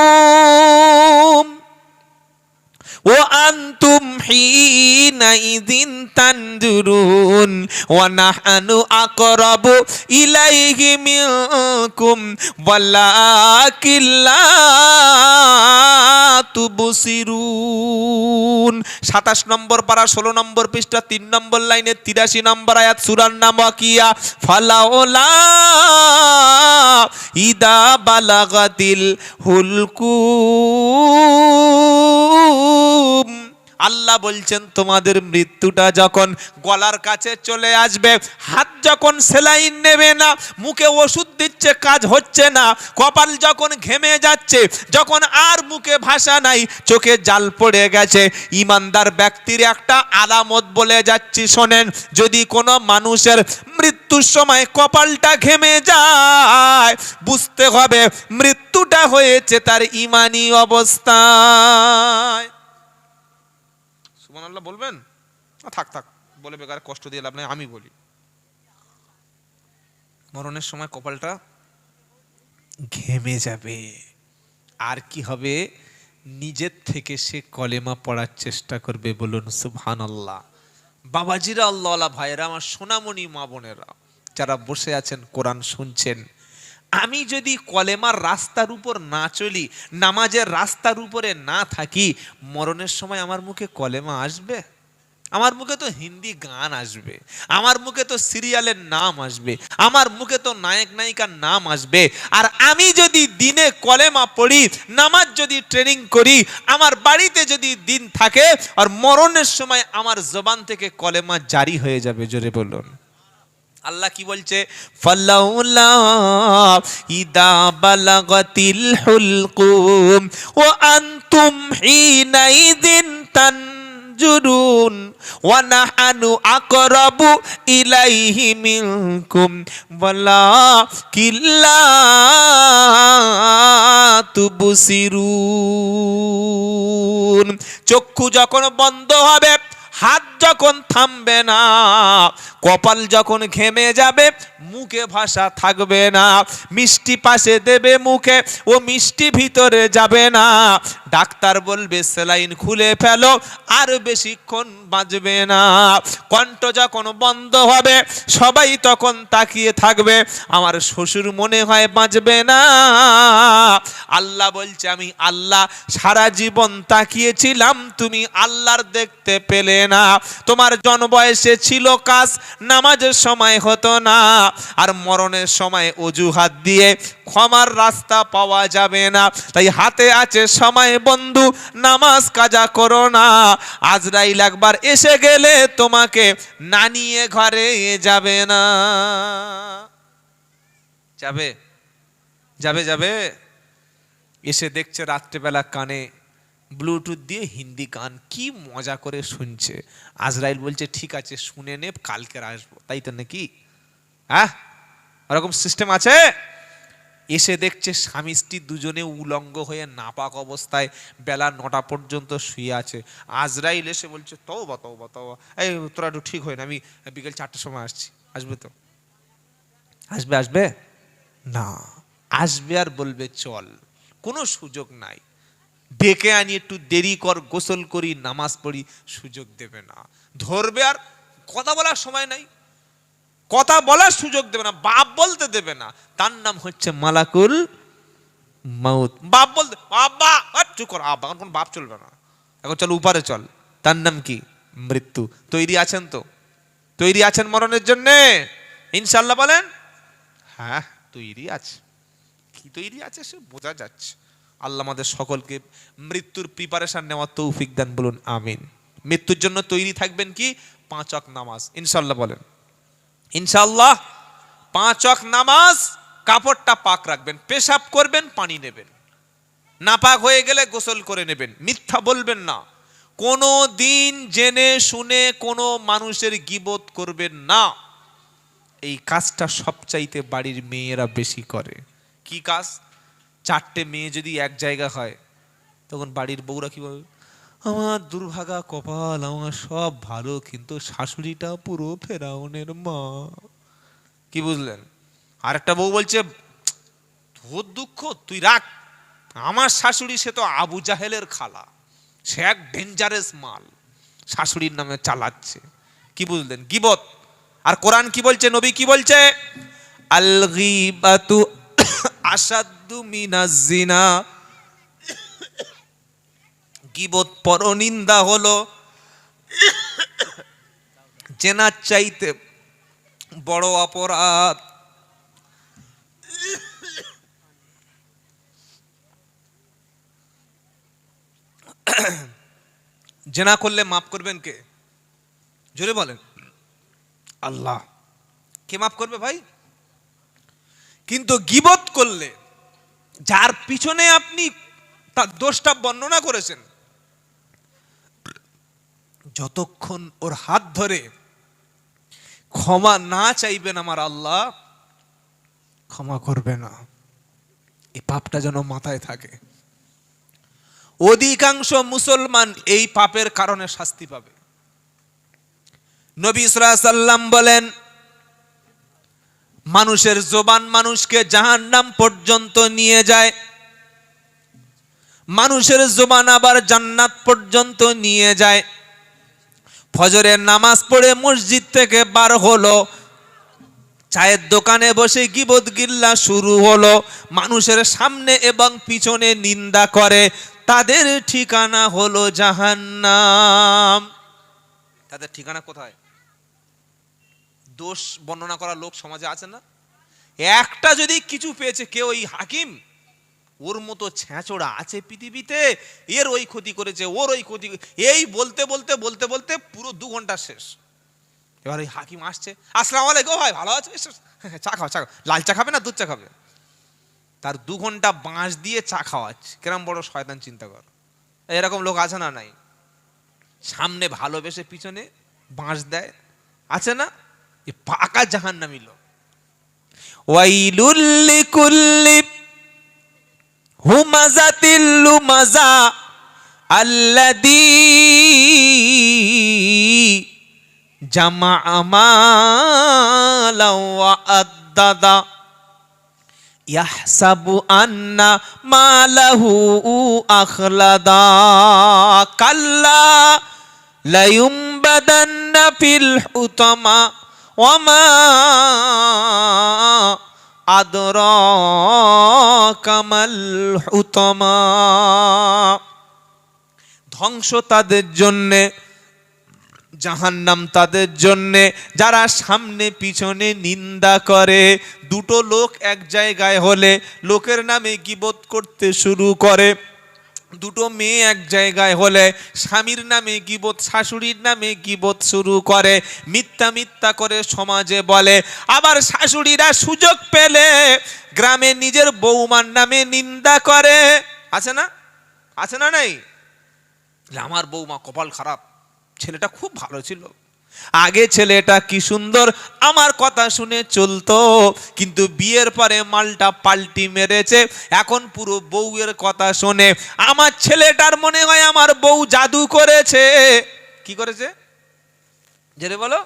ওয়া আনতুম হিনাইযিন তানজুরুন ওয়া নাহনু আকরাবু ইলাইহি মিনকুম ওয়ালাকিন লা তুবসিরুন। 27 নম্বর পারা 16 নম্বর পৃষ্ঠা 3 নম্বর লাইনে 83 নম্বর আয়াত, সূরার নাম ওয়াকিয়া। ফালাউলা ইদা বালাগাতিল হুলকুম, আল্লাহ বলছেন তোমাদের মৃত্যুটা যখন গলার কাছে চলে আসবে, হাত যখন সেলাইন নেবে না, মুখে ওষুধ দিচ্ছে কাজ হচ্ছে না, কপাল যখন ঘেমে যাচ্ছে, যখন আর মুখে ভাষা নাই, চোখে জাল পড়ে গেছে, ইমানদার ব্যক্তির একটা আলামত বলে যাচ্ছি শোনেন। যদি কোনো মানুষের মৃত্যুর সময় কপালটা ঘেমে যায়, বুঝতে হবে মৃত্যুটা হয়েছে তার ঈমানি অবস্থায়। সুবহানাল্লাহ বলবেন? থাক থাক, বলে বেকার কষ্ট দিয়ে লাভ নেই, আমি বলি। মরণের সময় কপালটা ঘেমে যাবে, আর কি হবে? নিজের থেকে সে কলেমা পড়ার চেষ্টা করবে। বলুন সুবহানাল্লাহ। বাবাজিরা, আল্লাহওয়ালা ভাইরা, আমার সোনামণি মা বোনেরা যারা বসে আছেন কোরআন শুনছেন, আমি যদি কলেমার রাস্তার উপর না চলি, নামাজের রাস্তার উপরে না থাকি, মরণের সময় আমার মুখে কলেমা আসবে? আমার মুখে তো হিন্দি গান আসবে, আমার মুখে তো সিরিয়ালের নাম আসবে, আমার মুখে তো নায়ক নায়িকার নাম আসবে। আর আমি যদি দিনে কলেমা পড়ি, নামাজ যদি ট্রেনিং করি, আমার বাড়িতে যদি দিন থাকে, আর মরণের সময় আমার জবান থেকে কলেমা জারি হয়ে যাবে। জোরে বলুন। আল্লাহ কি বলছে? ফালাউলা ইদা বালাগাতিল হুলকুম ওয়া আনতুম হিনাইযিন তানজুরুন ওয়া নাহানু আকরাবু ইলাইহি মিনকুম ওয়ালাকিল্লা তুবসিরুন। চক্ষু যখন বন্ধ হবে, হাত যখন থামবে না, কপাল যখন ঘেমে যাবে, মুখে ভাষা থাকবে না, মিষ্টি পাশে দেবে মুখে, ও মিষ্টি ভিতরে যাবে না, ডাক্তার বলবে সেলাইন খুলে ফেলো, আর বেশিক্ষণ বাঁচবে না, কণ্ঠ যখন বন্ধ হবে, সবাই তখন তাকিয়ে থাকবে, আমার শ্বশুর মনে হয় বাঁচবে না। আল্লাহ বলছে, আমি আল্লাহ সারা জীবন তাকিয়েছিলাম, তুমি আল্লাহর দেখতে পেলে না। তোমার জনবয়সে ছিল কাজ, নামাজের সময় হতো না, আর মরণের সময় অজুহাত দিয়ে ক্ষমার রাস্তা পাওয়া যাবে না। তাই হাতে আছে সময় বন্ধু, নামাজ কাজা করো না। আজরাইল একবার এসে গেলে তোমাকে না নিয়ে ঘরে যাবে না। যাবে যাবে যাবে। এসে দেখছে রাত্রেবেলা কানে ব্লুটুথ দিয়ে হিন্দি গান, কি মজা করে শুনছে। আজরাইল বলছে ঠিক আছে শুনে নে, কালকে আসবো, তাই তো নাকি? হ্যাঁ, ওরকম সিস্টেম আছে। এসে দেখছে স্বামী স্ত্রী দুজনে উলঙ্গ হয়ে নাপাক অবস্থায় বেলা 9টা পর্যন্ত শুয়ে আছে। আজরাইল এসে বলছে তওবা তওবা তওবা, এই তোরা একটু ঠিক হয় না, আমি বিকেল 4টার সময় আসছি। আসবে তো? আসবে? আসবে না। আসবে আর বলবে চল, কোনো সুযোগ নাই। ডেকে আনি একটু দেরি কর, গোসল করি, নামাজ পড়ি, সুযোগ দেবে না। ধরবে আর কথা বলার সময় নাই, কথা বলার সুযোগ দেবে না, বাপ বলতে দেবে না। তার নাম হচ্ছে মালাকুল মাউত। বাপ বলতে, বাবা চুপ কর, এখন কোন বাপ চলবে না, এখন চল উপরে চল। তার নাম কি? মৃত্যু। তৈরি আছেন তো? তৈরি আছেন মরণের জন্য? ইনশাআল্লাহ বলেন। হ্যাঁ তৈরি আছে। কি তৈরি আছে সে বোঝা যাচ্ছে। আল্লাহ আমাদের সকলকে মৃত্যুর প্রিপারেশন নেওয়ার তৌফিক দেন। বলুন আমিন। মৃত্যুর জন্য তৈরি থাকবেন কি? 5 ওয়াক্ত নামাজ ইনশাআল্লাহ বলেন। ইনশাআল্লাহ 5 ওয়াক্ত নামাজ, কাপড়টা পাক রাখবেন, পেশাব করবেন, পানি নেবেন, নাপাক হয়ে গেলে গোসল করে নেবেন, মিথ্যা বলবেন না, কোনো দিন জেনে শুনে কোনো মানুষের গীবত করবেন না। এই কাজটা সবচাইতে বাড়ির মেয়েরা বেশি করে। কি কাজ? 4টে মেয়ে যদি এক জায়গা হয়, তখন বাড়ির বউরা কি বলবে? আমার দুর্ভাগা কপাল, আমার সব ভালো, কিন্তু শাশুড়িটা পুরো ফেরাউনের মা। কি বুঝলেন? আরেকটা বউ বলছে তোর দুঃখ তুই রাখ, আমার শাশুড়ি সে তো আবু জাহেলের খালা, সে এক ডেঞ্জারাস মাল, শাশুড়ির নামে চালাচ্ছে। কি বুঝলেন? গীবত। আর কোরআন কি বলছে, নবী কি বলছে? আল গীবাতু আসাদ্দু মিনাজ জিনা। গীবত পরনিন্দা হলো জেনার চাইতে বড় অপরাধ। জেনা করলে মাফ করবেন কে? জোরে বলেন। আল্লাহ। কে মাফ করবে ভাই? কিন্তু গীবত করলে, যার পিছনে আপনি তার দোষটা বর্ণনা করেছেন, যতক্ষণ ওর হাত ধরে ক্ষমা না চাইবেন আমার আল্লাহ ক্ষমা করবে না। এই পাপটা যেন মাথায় থাকে। অধিকাংশ মুসলমান এই পাপের কারণে শাস্তি পাবে। নবী সাল্লাল্লাহু আলাইহি ওয়াসাল্লাম বলেন, মানুষের জবান মানুষকে জাহান্নাম পর্যন্ত নিয়ে যায়, মানুষের জবান আবার জান্নাত পর্যন্ত নিয়ে যায়। ফজরের নামাজ পড়ে মসজিদ থেকে বার হলো, চায়ের দোকানে বসে গীবত গিল্লা শুরু হলো, মানুষের সামনে এবং পিছনে নিন্দা করে, তাদের ঠিকানা হলো জাহান্নাম। তাদের ঠিকানা কোথায়? দোষ বর্ণনা করা লোক সমাজে আছে না? একটা যদি কিছু পেয়েছে, কেউ ওই হাকিম, ওর মতো ছেঁচড়া আছে পৃথিবীতে, এর ওই ক্ষতি করেছে, ওর ওই ক্ষতি, এই বলতে বলতে বলতে বলতে পুরো 2 ঘন্টা শেষ। এবার ওই হাকিম আসছে, আসসালামু আলাইকুম ভাই, ভালো আছো? চা খাও, চা খাও। লাল চা খাবে না দুধ চা খাবে? তার 2 ঘন্টা বাঁশ দিয়ে চা খাওয়াচ্ছে। কিরম বড় শয়তান চিন্তা কর। এরকম লোক আছে না নাই? সামনে ভালোবেসে পিছনে বাঁশ দেয়, আছে না? এ পাকা জাহান্নামী লোক। ওয়াইলুল লিকুল্লি হুমাযাতিল লুমাযা আল্লাযী জামাআ মালা ওয়া আদ্দাদা ইয়াহসাবু আন্না মালাহু আখলাদা কাল্লা লায়ুমবাদান্না ফিল হুতামা ওয়া মা আদরাকা মাল হুতামা। ধ্বংস তাদের জন্যে, জাহান্নাম তাদের জন্যে, যারা সামনে পিছনে নিন্দা করে। 2টো লোক এক জায়গায় হলে লোকের নামে গীবত করতে শুরু করে। 2টো মেয়ে এক জায়গায় হলে স্বামীর নামে গীবত, শাশুড়ির নামে গীবত শুরু করে, মিথ্যা মিথ্যা করে সমাজে বলে। আবার শাশুড়িরা সুযোগ পেলে গ্রামে নিজের বৌমার নামে নিন্দা করে। আছে না? আছে না নাই? আমার বৌমা কপাল খারাপ, ছেলেটা খুব ভালো ছিল, আগে ছেলেটা কি সুন্দর আমার কথা শুনে চলতো, কিন্তু বিয়ের পরে মালটা পাল্টি মেরেছে, এখন পুরো বউয়ের কথা শোনে। আমার ছেলেটার মনে হয় আমার বউ জাদু করেছে। কি করেছে? জেনে বলো।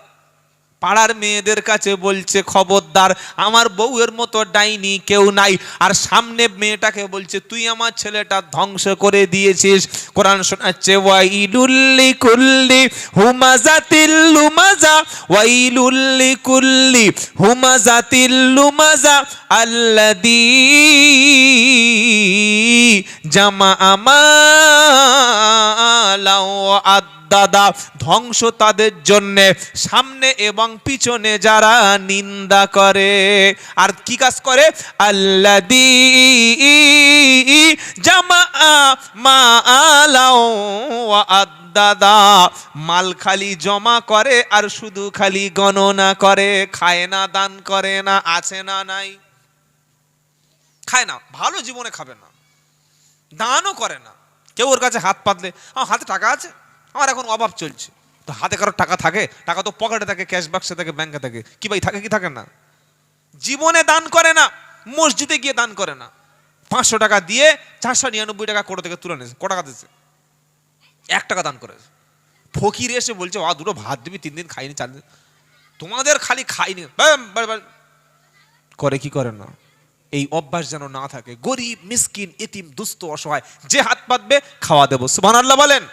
পাড়ার মেয়েদের কাছে বলছে, খবরদার, আমার বউয়ের মতো ডাইনি কেউ নাই। আর সামনে মেয়েটাকে বলছে, তুই আমার ছেলেটা ধ্বংস করে দিয়েছিস। কোরআন শোনাচ্ছে, ওয়াইলুল লিকুল্লি হুমাযাতিল লুমাযা ওয়াইলুল লিকুল্লি হুমাযাতিল লুমাযা আল্লাযী জামাআ মালা ওয়া আদ্দাদা। ধ্বংস তাদের জন্যে, সামনে এবং পিছনে যারা নিন্দা করে। আর কি কাজ করে? আল্লাযী জামাআ মালা ওয়া আদ্দাদা। মাল খালি জমা করে আর শুধু খালি গণনা করে, খায় না, দান করে না। আছে না নাই? খায় না, ভালো জীবনে খাবে না, দানও করে না। কেউ ওর কাছে হাত পাতলে, আমার হাতে টাকা আছে, আমার এখন অভাব চলছে, তো হাতে কারো টাকা থাকে? টাকা তো পকেটে থাকে, ক্যাশ বাক্সে থাকে, ব্যাংকে থাকে। কি ভাই থাকে কি থাকে না? জীবনে দান করে না, মসজিদে গিয়ে দান করে না। 500 টাকা দিয়ে 499 টাকা কোটা থেকে তুলে নিয়েছে। কত টাকা দিয়েছে? 1 টাকা দান করেছে। ফকির এসে বলছে, 2টো ভাত দিবি, 3 দিন খাইনি, 4 দিন। তোমাদের খালি খাইনি করে, কি করে না? এই অভ্যাস যেন না থাকে। গরিব, মিসকিন, এতিম, দুস্থ, অসহায় যে হাত পাতবে খাওয়া দেবো। সুবহানাল্লাহ বলেন।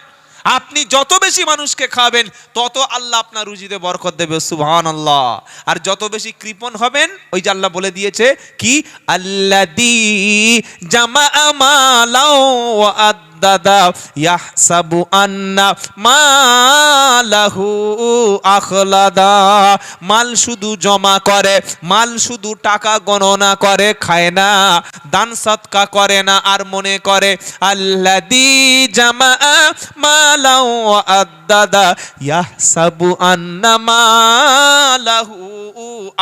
আপনি যত বেশি মানুষকে খাবেন তত আল্লাহ আপনার রুজিতে বরকত দেবে। সুবহানাল্লাহ। আর যত বেশি কৃপণ হবেন, ওই যে আল্লাহ বলে দিয়েছে কি, আল্লাযী জামাআ মালা ওয়া আদ্দাদা ইয়াহসাবু আন্না মালাহু আখলাদা, মাল শুধু জমা করে, মাল শুধু টাকা গণনা করে, খায় না, দান সদকা করে না, আর মনে করে আল্লাযী জামা মালাও আদ্দাদা ইয়াহসাবু আন্না মালাহু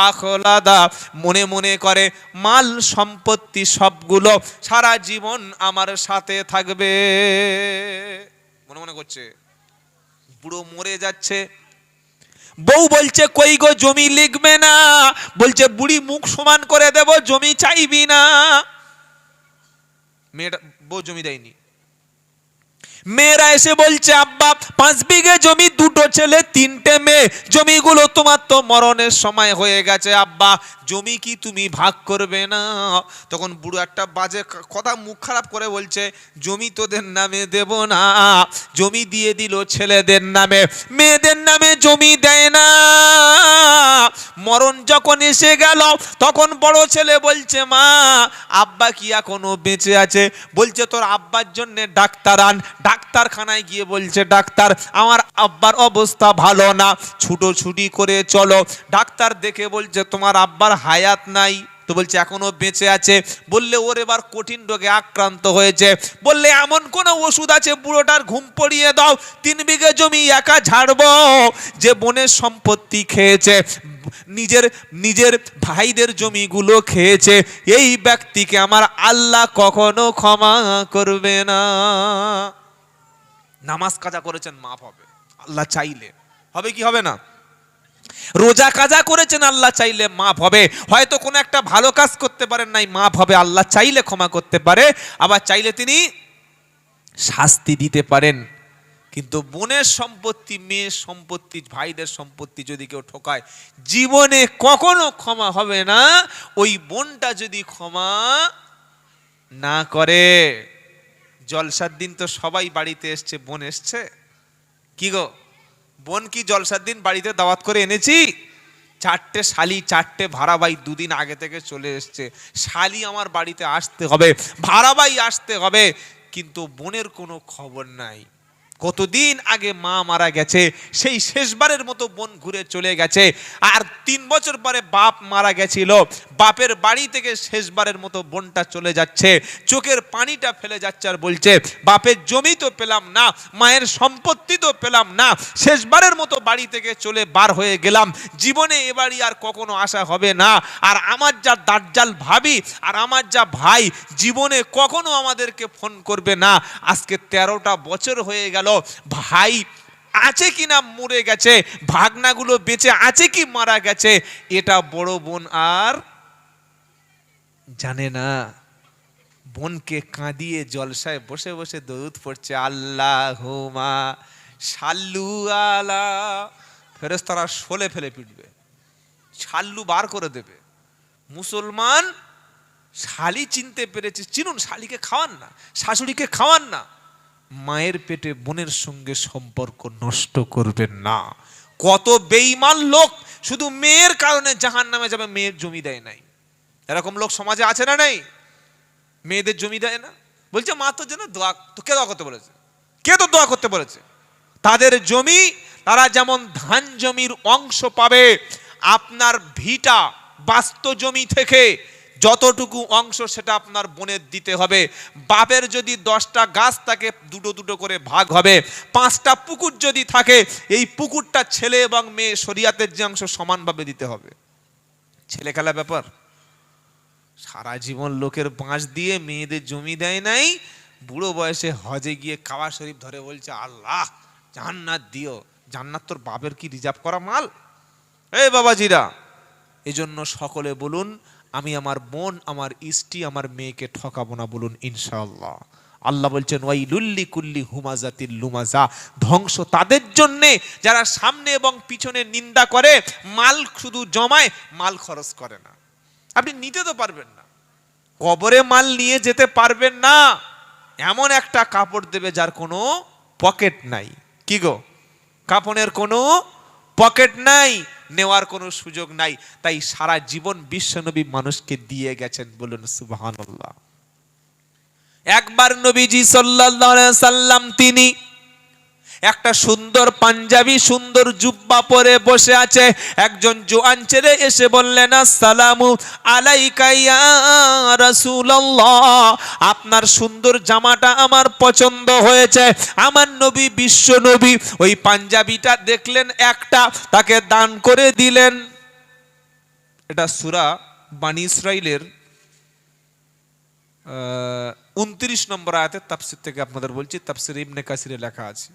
আখলাদা, মনে মনে করে মাল সম্পত্তি সবগুলো সারা জীবন আমার সাথে থাকবে, মনে মনে করছে। বুড়ো মরে যাচ্ছে, বউ বলছে কই গো জমি লিখবে না, বলছে বুড়ি মুখ সমান করে দেব, জমি চাইবি না। মেয়েটা, বউ জমি দেয়নি। মেয়েরা এসে বলছে আব্বা 5 বিঘে জমি, 2 ছেলে 3টে মেয়ে, জমিগুলো তোমার তো মরণের সময় হয়ে গেছে, আব্বা জমি কি তুমি ভাগ করবে না? তখন বুড়ো একটা বাজে কথা মুখ খারাপ করে বলছে, জমি তোদের নামে দেব না, জমি দিয়ে দিল ছেলেদের নামে, মেয়েদের নামে জমি দেয় না। মরণ যখন এসে গেল তখন বড় ছেলে বলছে মা আব্বা কি এখনো বেঁচে আছে? বলছে তোর আব্বার জন্য ডাক্তার আন। ডাক্তারখানায় গিয়ে বলছে ডাক্তার আমার আব্বার অবস্থা ভালো না, ছুটোছুটি করে চলো। ডাক্তার দেখে বলছে তোমার আব্বার হায়াত নাই, তো বলছে এখনো বেঁচে আছে। বললে ওর এবার কঠিন রোগে আক্রান্ত হয়েছে। বললে এমন কোন ওষুধ আছে বুড়োটার ঘুম পড়িয়ে দাও, 3 বিঘে জমি একা ঝাড়বো। যে বোনের সম্পত্তি খেয়েছে, নিজের নিজের ভাইদের জমিগুলো খেয়েছে, এই ব্যক্তিকে আমার আল্লাহ কখনো ক্ষমা করবে না। নামাজ কাজা করেছেন মাফ হবে আল্লাহ চাইলে, হবে কি হবে না? রোজা কাজা করেছেন আল্লাহ চাইলে মাফ হবে। হয়তো কোনো একটা ভালো কাজ করতে পারেন নাই, মাফ হবে, আল্লাহ চাইলে ক্ষমা করতে পারে, আবার চাইলে তিনি শাস্তি দিতে পারেন। কিন্তু বোনের সম্পত্তি, মেয়ের সম্পত্তি, ভাইদের সম্পত্তি যদি কেউ ঠকায়, জীবনে কখনো ক্ষমা হবে না। ওই বোনটা যদি ক্ষমা না করে, জলসার দিন তো সবাই বাড়িতে এসছে, বোন এসছে কি গো? বোন কি জলসার দিন বাড়িতে দাওয়াত করে এনেছি? 4টে শালি, 4টে ভাড়াবাই 2 দিন আগে থেকে চলে এসছে। শালি আমার বাড়িতে আসতে হবে, ভাড়াবাই আসতে হবে, কিন্তু বোনের কোনো খবর নাই। কতদিন আগে মা মারা গেছে, সেই শেষবারের মতো বোন ঘুরে চলে গেছে। আর 3 বছর পরে বাপ মারা গেছিল, বাপের বাড়ি থেকে শেষবারের মতো বোনটা চলে যাচ্ছে, চোখের পানিটা ফেলে যাচ্ছে আর বলছে বাপের জমি তো পেলাম না, মায়ের সম্পত্তি তো পেলাম না, শেষবারের মতো বাড়ি থেকে চলে বার হয়ে গেলাম, জীবনে এবারই আর কখনো আসা হবে না। আর আমার যা দাজ্জাল ভাবি আর আমার যা ভাই জীবনে কখনো আমাদেরকে ফোন করবে না। আজকে 13টা বছর হয়ে গেল, ভাই আছে কি না মরে গেছে, ভাগনাগুলো বেঁচে আছে কি মারা গেছে, এটা বড় বোন আর জানে না। বোনকে কাঁদিয়ে জলসায় বসে বসে দরুদ পড়ছে, আল্লাহুম্মা সাল্লু আলা, ফেরেশতারা শোলে ফেলে পিটবে, ছাল্লু বার করে দেবে। মুসলমান শালি চিনতে পেরেছে, চিনুন, শালিকে খাওয়ান না, শাশুড়িকে খাওয়ান না, মায়ের পেটে বোনের সঙ্গে সম্পর্ক নষ্ট করবেন না। কত বেঈমান লোক শুধু মেয়ের কারণে জাহান্নামে যাবে, মেয়ের জমি দেয় নাই। এরকম লোক সমাজে আছে না নেই? মেয়েদের জমি দেয় না, বলছে মা তোর জন্য দোয়া, তো কে দোয়া করতে বলেছে? কে তো দোয়া করতে বলেছে? তাদের জমি, তারা যেমন ধান জমির অংশ পাবে, আপনার ভিটা বাস্তু জমি থেকে যতটুকু অংশ সেটা আপনার বোনের দিতে হবে। বাপের যদি 10টা গাছ থাকে, 2 করে ভাগ হবে। 5টা পুকুর যদি থাকে, এই পুকুরটা ছেলে এবং মেয়ে শরিয়াতের যে অংশ সমানভাবে দিতে হবে। ছেলে খেলা ব্যাপার। সারা জীবন লোকের বাঁশ দিয়ে মেয়েদের জমি দেয় নাই, বুড়ো বয়সে হজে গিয়ে কাবা শরীফ ধরে বলছে আল্লাহ জান্নাত দিও। জান্নাত তোর বাপের কি রিজার্ভ করা মাল? এই বাবাজিরা, এজন্য সকলে বলুন আমি আমার বোন, আমার স্ত্রী, আমার মেয়েকে ঠকাবো না, বলুন ইনশাআল্লাহ। আল্লাহ বলছেন ওয়াইলুল্লি কুল্লি হুমাজাতিল লুমাজা, ধ্বংস তাদের জন্যে যারা সামনে এবং পিছনে নিন্দা করে, মাল শুধু জমায়, মাল খরচ করে না। আপনি নিতে তো পারবেন না, কবরে মাল নিয়ে যেতে পারবেন না। এমন একটা কাপড় দেবে যার কোনো পকেট নাই, কি গো, কাপড়ের কোনো পকেট নাই, নেওয়ার কোনো সুযোগ নাই। তাই সারা জীবন বিশ্বনবী মানুষকে দিয়ে গেছেন, বলুন সুবহানাল্লাহ। একবার নবীজি সাল্লাল্লাহু আলাইহি সাল্লাম তিনি একটা সুন্দর পাঞ্জাবি, সুন্দর জুব্বা পরে বসে আছে। একজন জোয়ান ছেলে এসে বললেন, আসসালামু আলাইকা ইয়া রাসূলুল্লাহ, আপনার সুন্দর জামাটা আমার পছন্দ হয়েছে। আমার নবী, বিশ্ব নবী ওই পাঞ্জাবিটা দেখলেন একটা, তাকে দান করে দিলেন। এটা সূরা বানী ইসরাইলের 29 নম্বর আয়াতের তাফসীর থেকে আপনাদের বলছি, তাফসীর ইবনে কাসিরে লেখা আছে।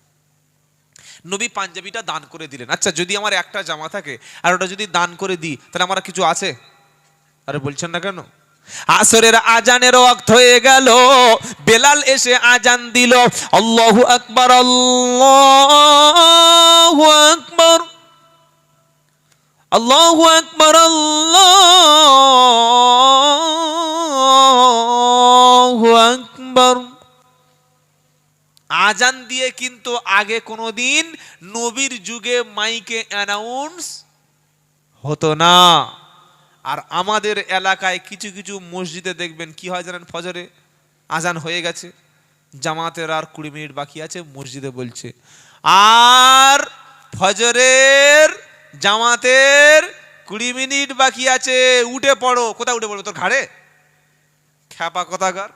নবী পাঞ্জাবিটা দান করে দিলেন। আচ্ছা, যদি আমার একটা জামা থাকে আর ওটা যদি দান করে দিই, তাহলে আমার কিছু আছে? আরে বলছেন না কেন? আসরের আজানের ওয়াক্ত হয়ে গেল, বেলাল এসে আজান দিল, আল্লাহু আকবার, আল্লাহু আকবার, আল্লাহু আকবার, আল্লাহু আকবার। আজান দিয়ে কিন্তু আগে কোনোদিন নবীর যুগে মাইকে অ্যানাউন্স হতো না। আর আমাদের এলাকায় কিছু কিছু মসজিদে দেখবেন কি হয় জানেন, ফজরে আজান হয়ে গেছে, জামাতের আর 20 মিনিট বাকি আছে, মসজিদে বলছে আর ফজরের জামাতের 20 মিনিট বাকি আছে, উঠে পড়ো। কোথায় উঠে পড়বে? তোর ঘাড়ে? খ্যাপা কথাকার।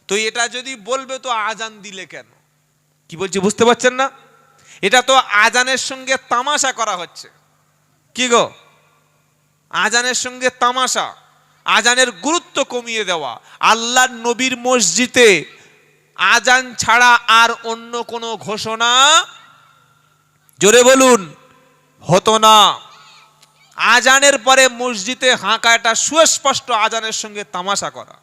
তো এটা যদি বলবে তো আজান দিলে কেন? কি বলছি বুঝতে পারছেন না? এটা তো আজানের সঙ্গে তামাশা করা হচ্ছে। কি গো? আজানের সঙ্গে তামাশা, আজানের গুরুত্ব কমিয়ে দেওয়া। আল্লাহর নবীর মসজিদে আজান ছাড়া আর অন্য কোনো ঘোষণা, জোরে বলুন, হতো না। আজানের পরে মসজিদে হাঁকা, এটা সুস্পষ্ট আজানের সঙ্গে তামাশা করা।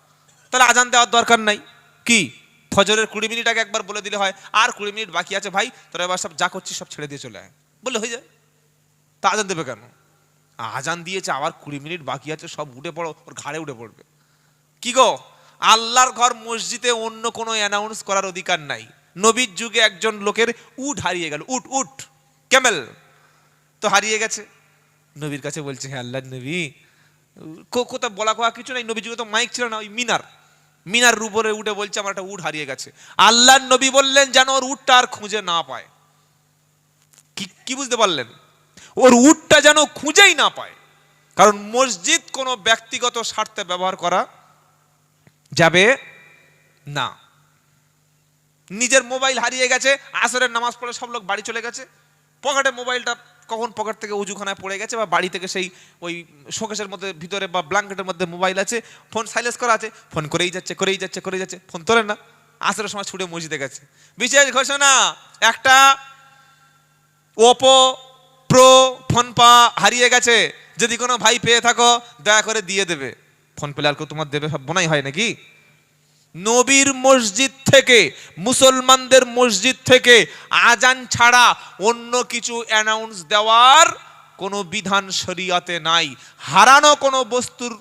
তাহলে আজান দেওয়ার দরকার নাই। কি ফজরের 20 মিনিট আগে একবার বলে দিলে হয়, আর 20 মিনিট বাকি আছে ভাই, তোরা এবার সব যা করছিস সব ছেড়ে দিয়ে চলে আয়, বললে হয়ে যায়। তা আজান দেবে কেন? আজান দিয়েছে, আবার 20 মিনিট বাকি আছে, সব উঠে পড়ো, ওর ঘাড়ে উঠে পড়বে। কি গো? আল্লাহর ঘর মসজিদে অন্য কোনো অ্যানাউন্স করার অধিকার নাই। নবীর যুগে একজন লোকের উট হারিয়ে গেল, উট ক্যামেল তো হারিয়ে গেছে। নবীর কাছে বলছে, হ্যাঁ আল্লাহর নবী, কোথাও বলা কোয়া কিছু নাই। নবীর যুগে তো মাইক ছিল না, ওই মিনার উপরে উঠে বলছে আমার একটা উট হারিয়ে গেছে। আল্লাহর নবী বললেন যেন ওর উটটা আর খুঁজে না পায়। কি বুঝতে পারলেন? ওর উটটা যেন খুঁজেই না পায়। কারণ মসজিদ কোনো ব্যক্তিগত স্বার্থে ব্যবহার করা যাবে না। নিজের মোবাইল হারিয়ে গেছে, আসরের নামাজ পড়ে সব লোক বাড়ি চলে গেছে, পকেটে মোবাইলটা কখন পকেট থেকে উজুখানায় পড়ে গেছে, বা বাড়ি থেকে সেই ওই শোকেসের মধ্যে ভিতরে বা ব্ল্যাঙ্কেটের মধ্যে মোবাইল আছে, ফোন সাইলেন্স করা আছে, ফোন করেই যাচ্ছে, ফোন তোলেন না, আসরের সময় ছুটে মসজিদে গেছে। বিশেষ ঘোষণা, একটা ওপো প্রো ফোন হারিয়ে গেছে, যদি কোনো ভাই পেয়ে থাকো দয়া করে দিয়ে দেবে। ফোন পেলে আর কেউ তোমার দেবে, সব বোনাই হয় নাকি? নবীর মসজিদ থেকে, মুসলমানদের মসজিদ থেকে আজান ছাড়া অন্য কিছু অ্যানাউন্স দেওয়ার কোনো বিধান শরীয়তে নাই। হারানো কোনো বস্তুর,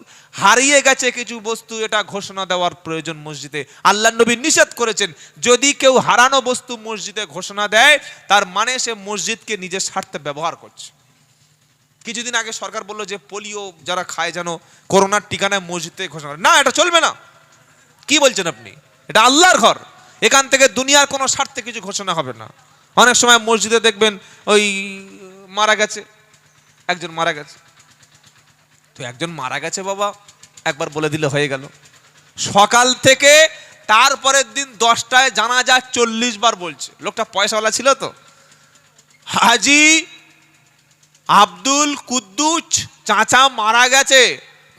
হারিয়ে গেছে কিছু বস্তু, এটা ঘোষণা দেওয়ার প্রয়োজন মসজিদে। আল্লাহর নবী নিষেধ করেছেন, যদি কেউ হারানো বস্তু মসজিদে ঘোষণা দেয়, তার মানে সে মসজিদকে নিজের স্বার্থে ব্যবহার করছে। কিছুদিন আগে সরকার বলল যে পোলিও যারা খায় যেন করোনার ঠিকানায় মসজিদে ঘোষণা করে। না, এটা চলবে না। কি বলছেন আপনি? এটা আল্লাহর ঘর, এখান থেকে দুনিয়ার কোনো স্বার্থে কিছু ঘোষণা হবে না। অনেক সময় মসজিদে দেখবেন ওই একজন মারা গেছে, তো একজন মারা গেছে বাবা, একবার বলে দিলে হয়ে গেল। সকাল থেকে তারপরের দিন 10টায় জানাজা 40 বার বলছে। লোকটা পয়সাওয়ালা ছিল তো, হাজি আব্দুল কুদ্দুস চাচা মারা গেছে,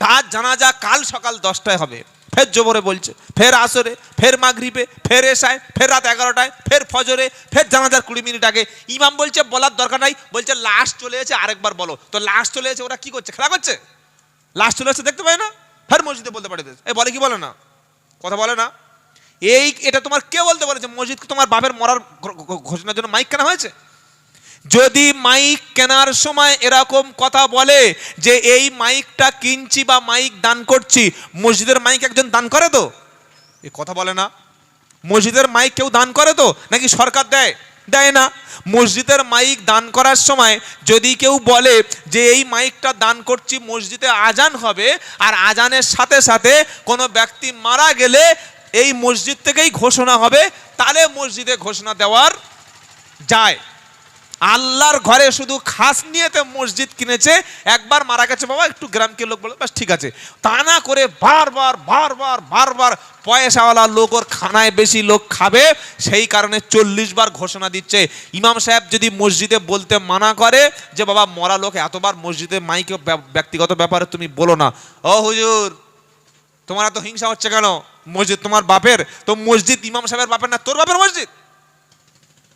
তার জানাজা কাল সকাল 10টায় হবে। ফের জোবরে বলছে, ফের আসরে, ফের মাগরিবে, ফের এশায়, ফের রাত 11টায়, ফের ফজরে, ফের জানাজার 20 মিনিট আগে। ইমাম বলছে বলার দরকার নাই, বলছে লাশ চলে এসেছে আরেকবার বলো। তো লাশ চলে এসেছে, ওরা কি করছে? খেলা করছে? লাশ চলে এসেছে দেখতে পায় না? ফের মসজিদে বলতে পারে, এই বলে কি বলে না? কথা বলে না? এটা তোমার কে বলতে পারে যে মসজিদকে তোমার বাপের মরার ঘোষণার জন্য মাইক কেনা হয়েছে? যদি মাইক কেনার সময় এরকম কথা বলে যে এই মাইকটা কিনছি বা মাইক দান করছি, মসজিদের মাইক একজন দান করে তো? এই কথা বলে না। মসজিদের মাইক কেউ দান করে তো, নাকি সরকার দেয়? দেয় না। মসজিদের মাইক দান করার সময় যদি কেউ বলে যে এই মাইকটা দান করছি, মসজিদে আজান হবে, আর আজানের সাথে সাথে কোনো ব্যক্তি মারা গেলে এই মসজিদ থেকেই ঘোষণা হবে, তাহলে মসজিদে ঘোষণা দেওয়ার যায়। আল্লাহর ঘরে শুধু খাস নিয়েতে মসজিদ কিনেছে, একবার মারা গেছে বাবা, একটু গ্রামকে লোক বলে বাস ঠিক আছে, তা না করে বারবার বারবার বারবার পয়সাওয়ালা লোক ওর খানায় বেশি লোক খাবে, সেই কারণে 40 বার ঘোষণা দিচ্ছে। ইমাম সাহেব যদি মসজিদে বলতে মানা করে যে বাবা মরা লোক এতবার মসজিদে মাইকে ব্যক্তিগত ব্যাপারে তুমি বলো না, ও হুজুর তোমার এত হিংসা হচ্ছে কেন, মসজিদ তোমার বাপের, তো মসজিদ ইমাম সাহেবের বাপের না তোর বাপের মসজিদ?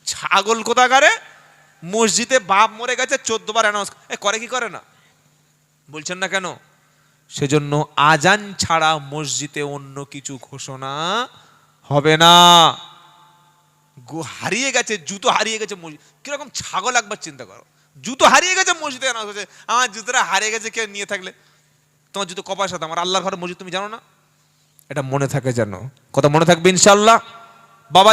ছাগল কোথাকারে, মসজিদে বাপ মরে গেছে 14 বার অ্যানাউন্স করে কি করে না, বলছেন না কেন? সেজন্য আজান ছাড়া মসজিদে অন্য কিছু ঘোষণা হবে না। হারিয়ে গেছে, জুতো হারিয়ে গেছে মসজিদ, কিরকম ছাগল একবার চিন্তা করো, জুতো হারিয়ে গেছে মসজিদে অ্যানাউন্স হচ্ছে, আমার জুতোটা হারিয়ে গেছে, কেউ নিয়ে থাকলে তোমার জুতো কপার সাথে, আমার আল্লাহর ঘরে মসজিদ তুমি জানো না, এটা মনে থাকে যেন, কথা মনে থাকবে ইনশাআল্লাহ। বাবা